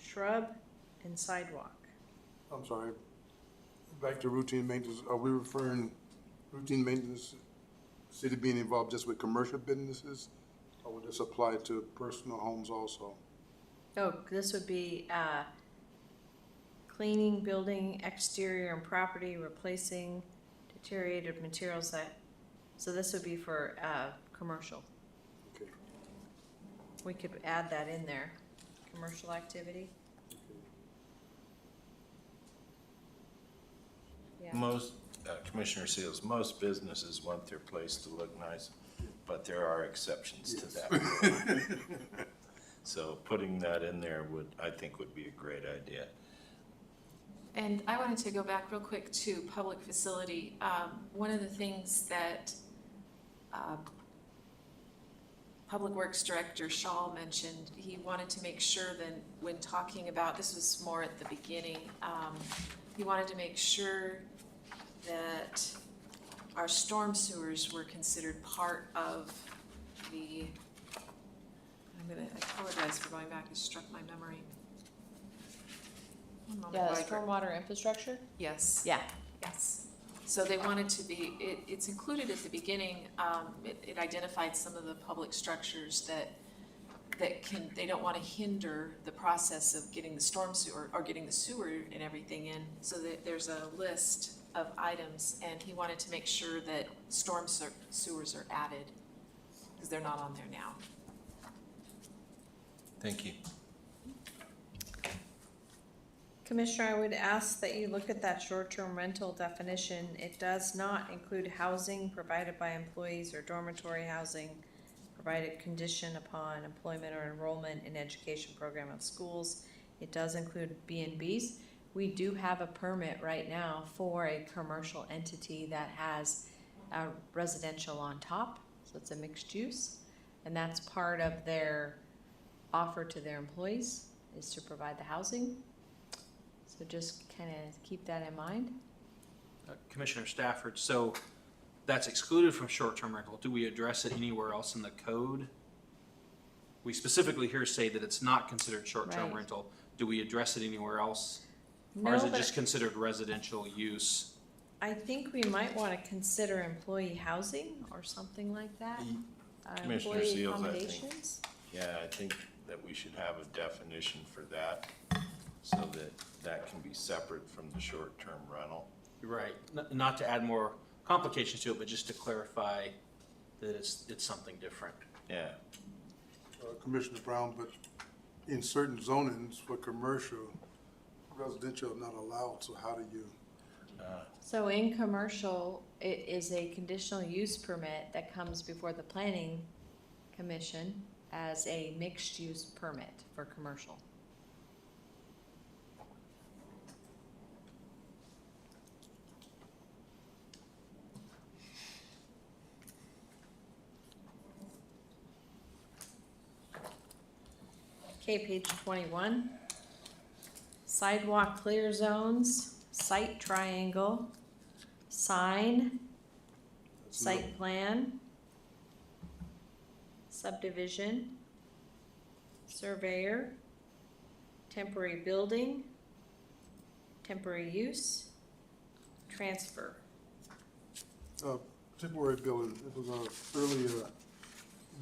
shrub, and sidewalk. I'm sorry, back to routine maintenance, are we referring routine maintenance, city being involved just with commercial businesses? Or would this apply to personal homes also? Oh, this would be, cleaning, building, exterior and property, replacing deteriorated materials so this would be for, commercial. Okay. We could add that in there, commercial activity. Yeah. Most, Commissioner Seals, most businesses want their place to look nice, but there are exceptions to that rule. So putting that in there I think would be a great idea. And I wanted to go back real quick to public facility. One of the things that Public Works Director Shaw mentioned, he wanted to make sure that when talking about, this was more at the beginning, he wanted to make sure that our storm sewers were considered part of the, I apologize for going back, it struck my memory. One moment Yeah, while I correct- stormwater infrastructure? Yes. Yeah. Yes. So they wanted to be, it's included at the beginning, it identified some of the public structures that they don't want to hinder the process of getting the storm sewer, or getting the sewer and everything in. So that there's a list of items, and he wanted to make sure that storm sewers are added, because they're not on there now. Thank you. Commissioner, I would ask that you look at that short-term rental definition. It does not include housing provided by employees or dormitory housing provided condition upon employment or enrollment in education program of schools. It does include B&Bs. We do have a permit right now for a commercial entity that has a residential on top, so it's a mixed use. And that's part of their offer to their employees, is to provide the housing. So just kind of keep that in mind. Commissioner Stafford, so that's excluded from short-term rental. Do we address it anywhere else in the code? We specifically here say that it's not considered short-term Right. rental. Do we address it anywhere else? No, Or is it but just considered residential use? I think we might want to consider employee housing or something like that. Commissioner Employee Seals, I think. accommodations. Yeah, I think that we should have a definition for that, so that that can be separate from the short-term rental. Right, not to add more complications to it, but just to clarify that it's something different. Yeah, Commissioner Brown, but in certain zonings for commercial, residential not allowed, so how do you? So in commercial, it is a conditional use permit that comes before the planning commission as a mixed use permit for commercial. Okay, page 21. Sidewalk clear zones, site triangle, sign, site plan, subdivision, surveyor, temporary building, temporary use, transfer. Temporary building, it was an earlier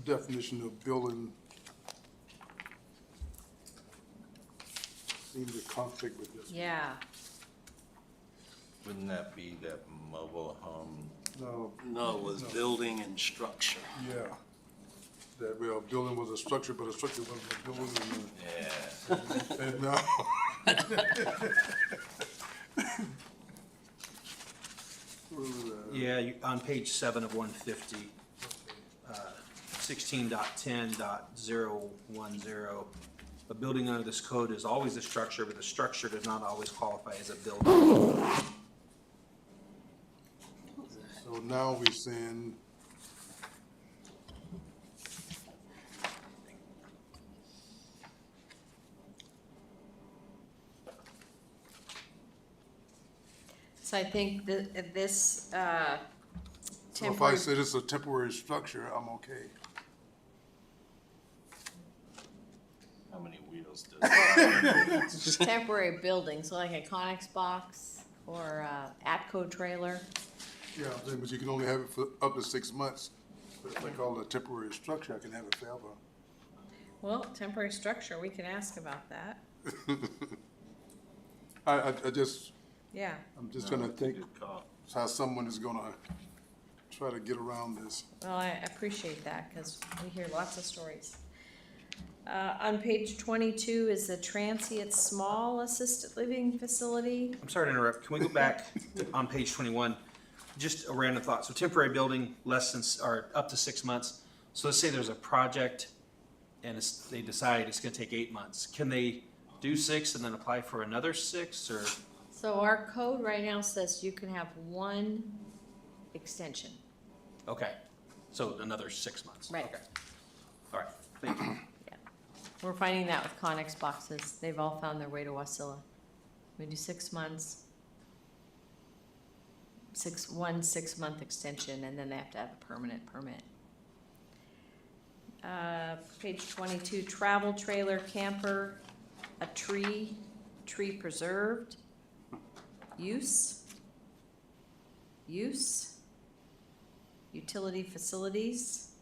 definition of building. Seems to conflict with this. Yeah, Wouldn't that be that mobile home? No, No, it was building and structure. yeah. That, well, building was a structure, but a structure wasn't a building. Yeah. And no. Where was that? Yeah, on page 7 of 150, 16.10.010, a building under this code is always a structure, but the structure does not always qualify as a building. So now we're saying, so I think that this, so if I temporary, say this is a temporary structure, I'm okay. How many wheels does that? temporary building, so like a Conex box or a Atco trailer. Yeah, I'm saying, but you can only have it for up to 6 months. But if I call it a temporary structure, I can have it forever. Well, temporary structure, we can ask about that. I just, Yeah, I'm just gonna think Good call. how someone is gonna try to get around this. well, I appreciate that, cause we hear lots of stories. On page 22 is the transient small assisted living facility. I'm sorry to interrupt. Can we go back on page 21? Just a random thought. So temporary building, less than, or up to 6 months. So let's say there's a project and they decide it's gonna take 8 months. Can they do 6 and then apply for another 6 or? So our code right now says you can have one extension. Okay, so another 6 months. Right. Okay. All right, thank you. We're finding that with Conex boxes. They've all found their way to Wasilla. We do 6 months. 1 6 month extension, and then they have to have a permanent permit. Page 22, travel trailer, camper, a tree preserved, use, utility facilities,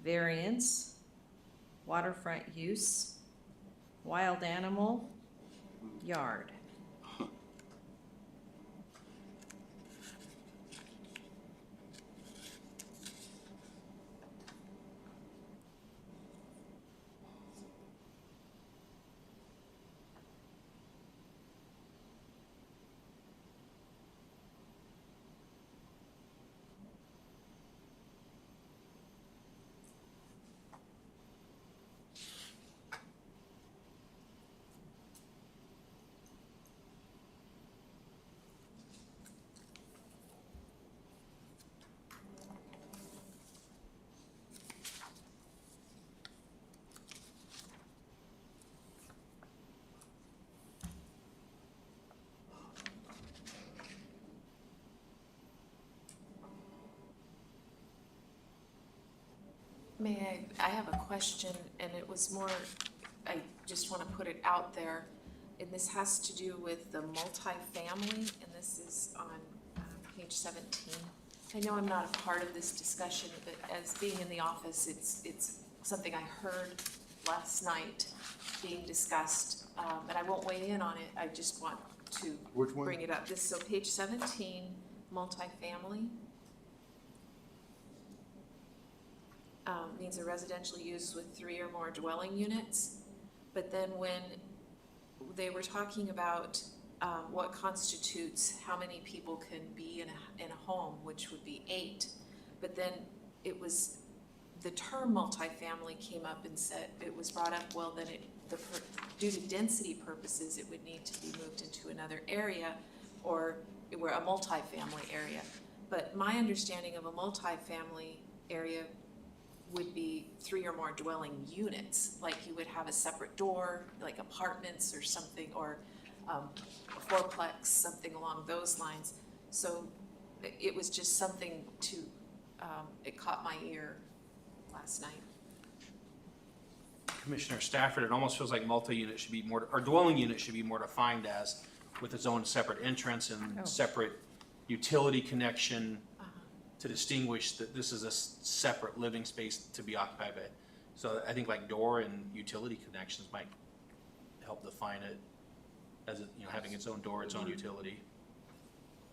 variance, waterfront use, wild animal, yard. May I have a question, and it was more, I just want to put it out there, and this has to do with the multifamily, and this is on page 17. I know I'm not a part of this discussion, but as being in the office, it's something I heard last night being discussed, and I won't weigh in on it, I just want to Which one? bring it up. This, so page 17, multifamily. Means a residential use with 3 or more dwelling units. But then when they were talking about what constitutes how many people can be in a home, which would be 8, but then it was, the term multifamily came up and said, it was brought up, well, then due to density purposes, it would need to be moved into another area, or we're a multifamily area. But my understanding of a multifamily area would be 3 or more dwelling units, like you would have a separate door, like apartments or something, or a fourplex, something along those lines. So it was just something to, it caught my ear last night. Commissioner Stafford, it almost feels like multi-unit should be more, or dwelling unit should be more defined as with its own separate entrance and separate utility connection to distinguish that this is a separate living space to be occupied by. So I think like door and utility connections might help define it as, having its own door, its own utility.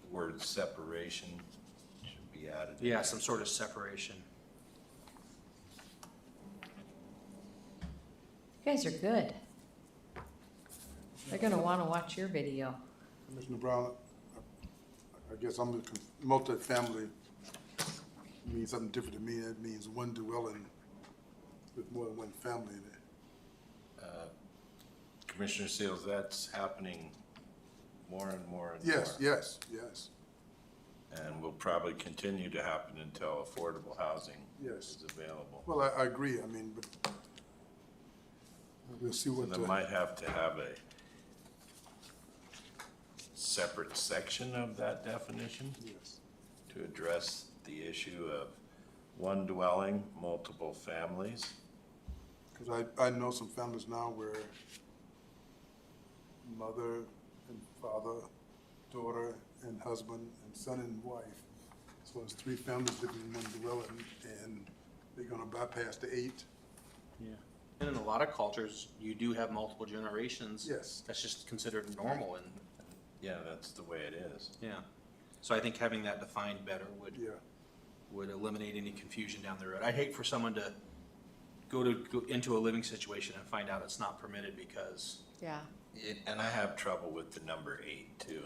The word separation should be added. Yeah, some sort of separation. You guys are good. They're gonna wanna watch your video. Commissioner Brown, I guess multifamily means something different to me. That means one dwelling with more than one family in it. Commissioner Seals, that's happening more and more and Yes, more. yes, yes, And will probably continue to happen until affordable housing yes. is available. Well, I agree. I mean, but we'll see So what. they might have to have a separate section of that definition Yes. to address the issue of one dwelling, multiple families. Because I know some families now where mother and father, daughter and husband and son and wife. So it's 3 families living in one dwelling, and they're gonna bypass the 8. Yeah. And in a lot of cultures, you do have multiple generations. Yes. That's just considered normal, and Yeah, that's the way it is. yeah. So I think having that defined better Yeah. would eliminate any confusion down the road. I'd hate for someone to go into a living situation and find out it's not permitted because Yeah. And I have trouble with the number 8 too.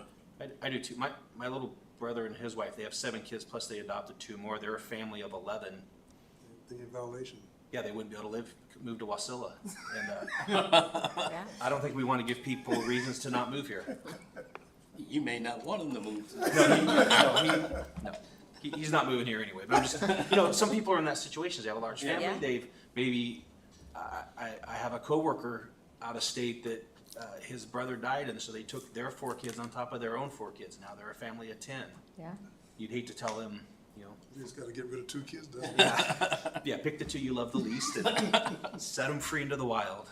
I do too. My little brother and his wife, they have 7 kids plus they adopted 2 more. They're a family of 11. They're in violation. Yeah, they wouldn't be able to move to Wasilla. And Yeah. I don't think we want to give people reasons to not move here. You may not want them to move. No, he's not moving here anyway. But I'm just, some people are in that situation. They have a large family. Yeah. They've maybe, I have a coworker out of state that his brother died, and so they took their 4 kids on top of their own 4 kids. Now they're a family of 10. Yeah. You'd hate to tell them, You just gotta get rid of 2 kids, doesn't it? yeah, pick the 2 you love the least and set them free into the wild.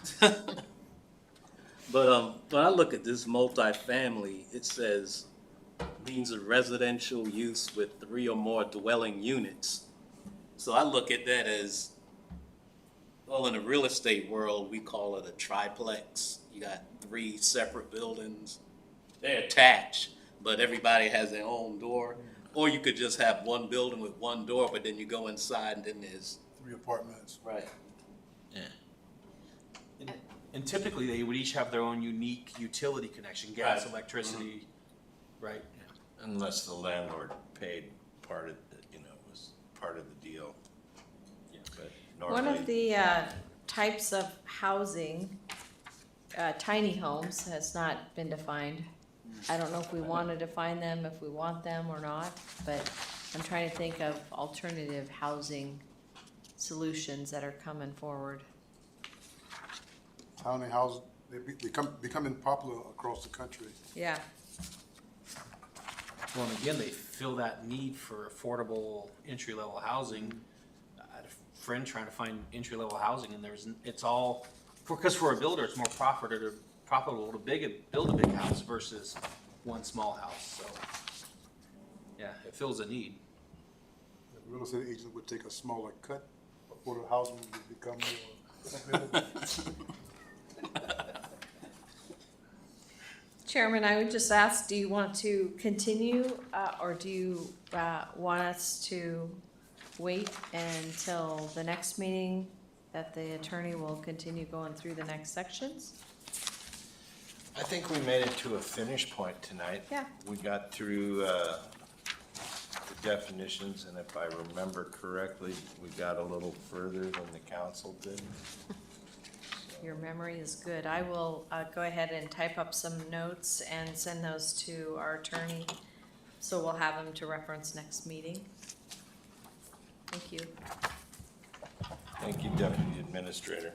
But when I look at this multifamily, it says means of residential use with 3 or more dwelling units. So I look at that as, well, in the real estate world, we call it a triplex. You got 3 separate buildings. They're attached, but everybody has their own door. Or you could just have one building with one door, but then you go inside and then there's. 3 apartments. Right. And typically, they would each have their own unique utility connection, gas, Right. electricity, right? Unless the landlord paid part of the, was part of the deal. Yeah. But One of normally, the types of housing, tiny homes, has not been defined. I don't know if we want to define them, if we want them or not, but I'm trying to think of alternative housing solutions that are coming forward. Tiny houses, becoming popular across the country. Yeah. Well, and again, they fill that need for affordable entry-level housing. I had a friend trying to find entry-level housing, and it's all, because for a builder, it's more profitable to build a big house versus one small house, so, yeah, it fills a need. The real estate agent would take a smaller cut, affordable housing would become more available. Chairman, I would just ask, do you want to continue, or do you want us to wait until the next meeting that the attorney will continue going through the next sections. I think we made it to a finish point tonight. Yeah. We got through the definitions, and if I remember correctly, we got a little further than the council did. Your memory is good. I will go ahead and type up some notes and send those to our attorney, so we'll have them to reference next meeting. Thank you. Thank you, Deputy Administrator.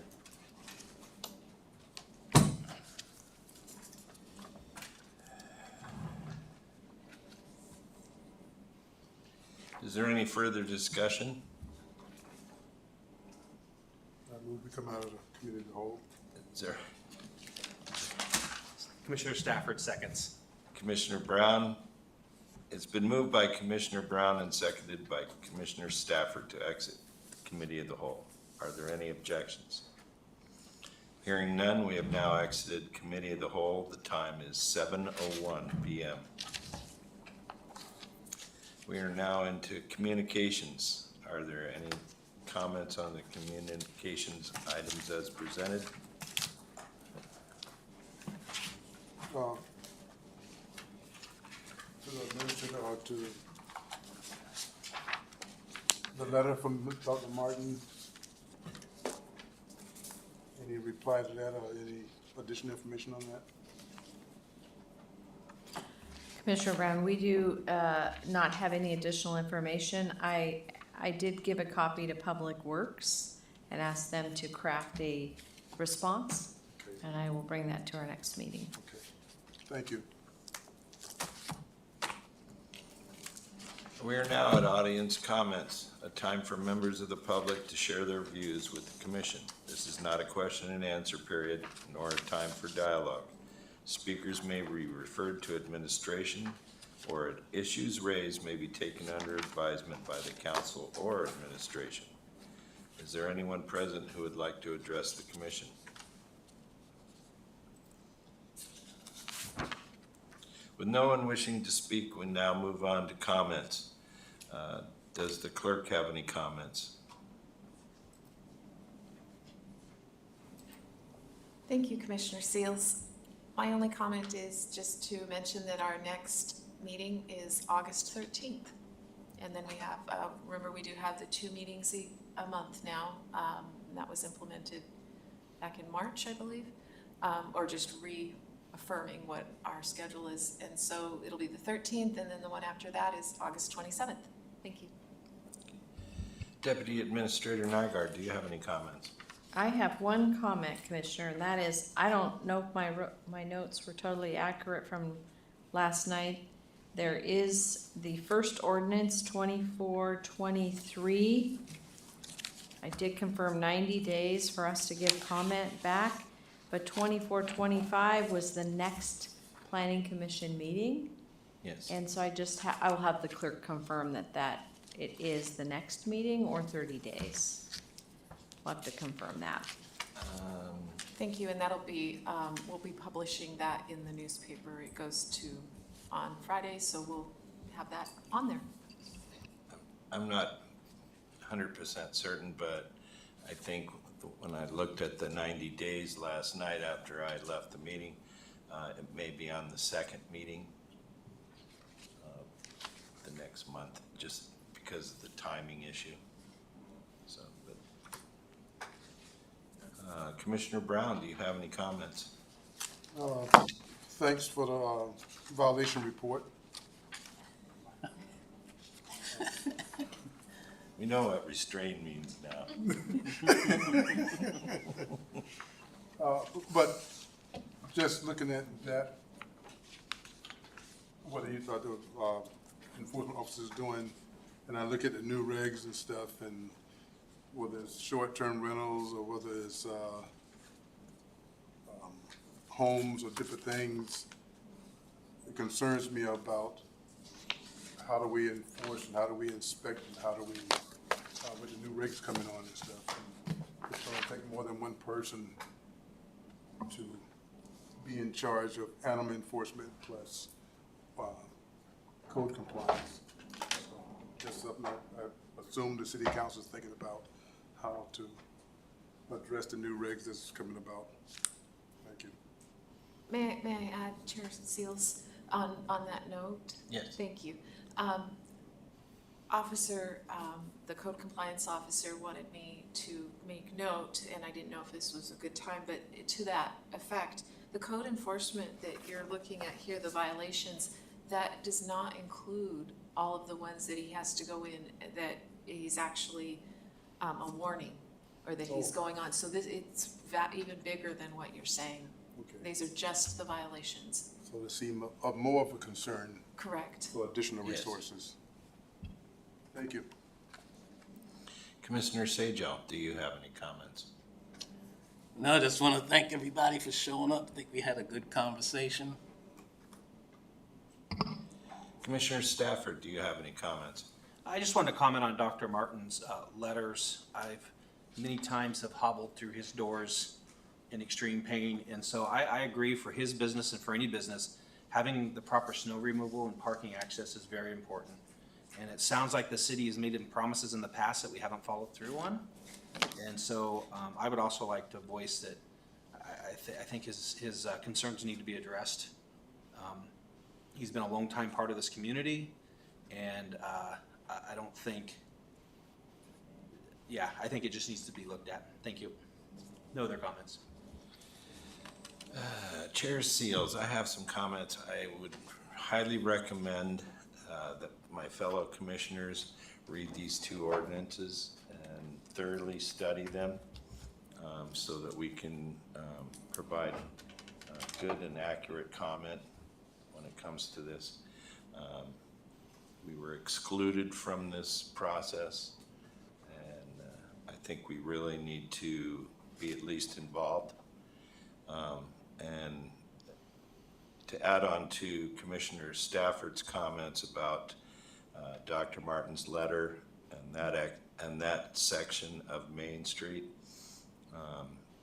Is there any further discussion? I move we come out of the committee of the whole. Is there, Commissioner Stafford seconds. Commissioner Brown? It's been moved by Commissioner Brown and seconded by Commissioner Stafford to exit the committee of the whole. Are there any objections? Hearing none, we have now exited committee of the whole. The time is 7:01 p.m. We are now into communications. Are there any comments on the communications items as presented? To the administrator or to the letter from Dr. Martin? Any reply to that or any additional information on that? Commissioner Brown, we do not have any additional information. I did give a copy to Public Works and ask them to craft a response, Okay, and I will bring that to our next meeting. okay. Thank you. We are now at audience comments, a time for members of the public to share their views with the commission. This is not a question and answer period, nor a time for dialogue. Speakers may be referred to administration, or issues raised may be taken under advisement by the council or administration. Is there anyone present who would like to address the commission? With no one wishing to speak, we now move on to comments. Does the clerk have any comments? Thank you, Commissioner Seals. My only comment is just to mention that our next meeting is August 13th. And then we have, remember, we do have the 2 meetings a month now. And that was implemented back in March, I believe, or just reaffirming what our schedule is. And so it'll be the 13th, and then the one after that is August 27th. Thank you. Deputy Administrator Nygard, do you have any comments? I have one comment, Commissioner, and that is, I don't know if my notes were totally accurate from last night. There is the first ordinance, 2423. I did confirm 90 days for us to give comment back, but 2425 was the next Planning Commission meeting. Yes. And so I will have the clerk confirm that it is the next meeting or 30 days. We'll have to confirm that. Thank you, and that'll be, we'll be publishing that in the newspaper. It goes to on Friday, so we'll have that on there. I'm not 100% certain, but I think when I looked at the 90 days last night after I left the meeting, it may be on the second meeting the next month, just because of the timing issue. So, but, Commissioner Brown, do you have any comments? Thanks for the violation report. We know what restrain means now. But just looking at that, what you thought the enforcement officers doing, and I look at the new regs and stuff, and whether it's short-term rentals or whether it's homes or different things, it concerns me about how do we enforce and how do we inspect and how do we, with the new regs coming on and stuff. And it's gonna take more than one person to be in charge of animal enforcement plus code compliance. So just something I assume the city council is thinking about how to address the new regs that's coming about. Thank you. May I add, Chair Seals, on that note? Yes. Thank you. The code compliance officer wanted me to make note, and I didn't know if this was a good time, but to that effect, the code enforcement that you're looking at here, the violations, that does not include all of the ones that he has to go in, that he's actually a warning, or that he's going on. So it's even bigger than what you're saying. Okay. These are just the violations. So they seem of more of a concern Correct. for additional Yes. resources. Thank you. Commissioner Sajal, do you have any comments? No, I just want to thank everybody for showing up. I think we had a good conversation. Commissioner Stafford, do you have any comments? I just wanted to comment on Dr. Martin's letters. I've many times have hobbled through his doors in extreme pain, and so I agree, for his business and for any business, having the proper snow removal and parking access is very important. And it sounds like the city has made him promises in the past that we haven't followed through on. And so I would also like to voice that I think his concerns need to be addressed. He's been a long time part of this community, and I don't think, I think it just needs to be looked at. Thank you. No other comments. Chair Seals, I have some comments. I would highly recommend that my fellow commissioners read these two ordinances and thoroughly study them so that we can provide good and accurate comment when it comes to this. We were excluded from this process, and I think we really need to be at least involved. And to add on to Commissioner Stafford's comments about Dr. Martin's letter and that section of Main Street,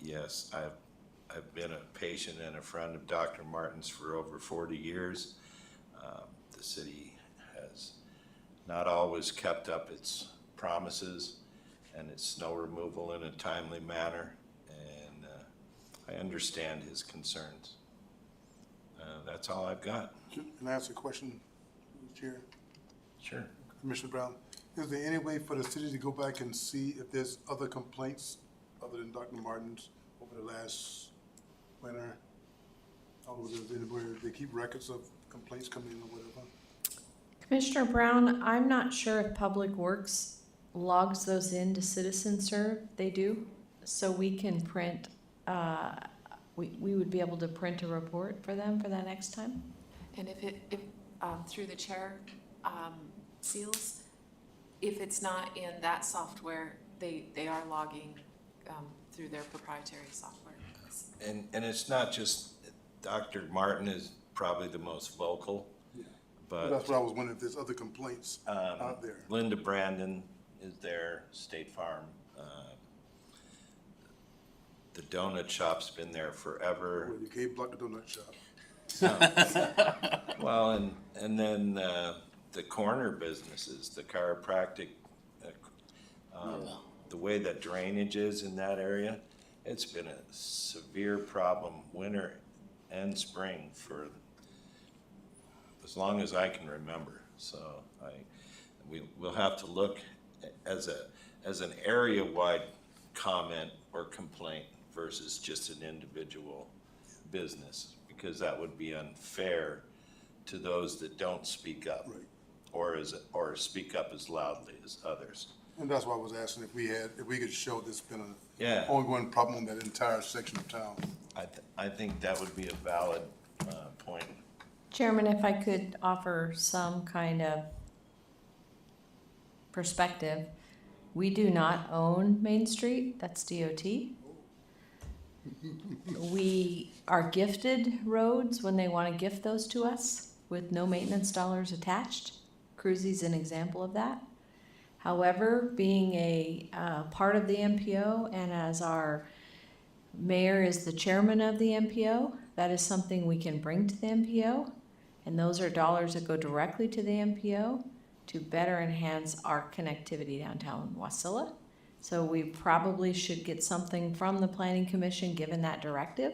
yes, I've been a patient and a friend of Dr. Martin's for over 40 years. The city has not always kept up its promises and its snow removal in a timely manner, and I understand his concerns. That's all I've got. Can I ask a question, Chair? Sure. Commissioner Brown, is there any way for the city to go back and see if there's other complaints other than Dr. Martin's over the last winter? Or is there anywhere they keep records of complaints coming in or whatever? Commissioner Brown, I'm not sure if Public Works logs those into Citizen Serve. They do. So we can print, we would be able to print a report for them for that next time. And if through the chair, Seals, if it's not in that software, they are logging through their proprietary software. And it's not just, Dr. Martin is probably the most vocal, But that's what I was wondering, if there's other complaints out there. Linda Brandon is there, State Farm. The donut shop's been there forever. Well, you can't block the donut shop. Well, and then the corner businesses, the chiropractic, the way that drainage is in that area, it's been a severe problem winter and spring for as long as I can remember. So we'll have to look as an area-wide comment or complaint versus just an individual business, because that would be unfair to those that don't speak up. Right. Or speak up as loudly as others. And that's why I was asking if we could show this been an Yeah. ongoing problem in that entire section of town. I think that would be a valid point. Chairman, if I could offer some kind of perspective, we do not own Main Street, that's DOT. We are gifted roads when they want to gift those to us with no maintenance dollars attached. Cruzy's an example of that. However, being a part of the MPO, and as our mayor is the chairman of the MPO, that is something we can bring to the MPO. And those are dollars that go directly to the MPO to better enhance our connectivity downtown Wasilla So we probably should get something from the Planning Commission, given that directive,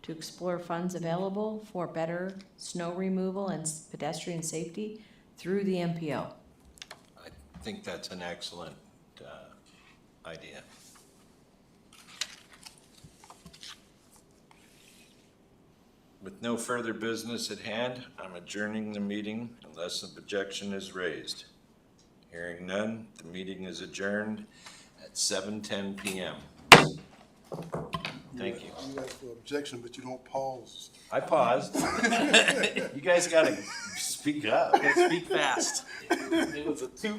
to explore funds available for better snow removal and pedestrian safety through the MPO. I think that's an excellent idea. With no further business at hand, I'm adjourning the meeting unless an objection is raised. Hearing none, the meeting is adjourned at 7:10 p.m. Thank you. You ask for objection, but you don't pause. I paused. You guys gotta speak up. Speak fast. It was a two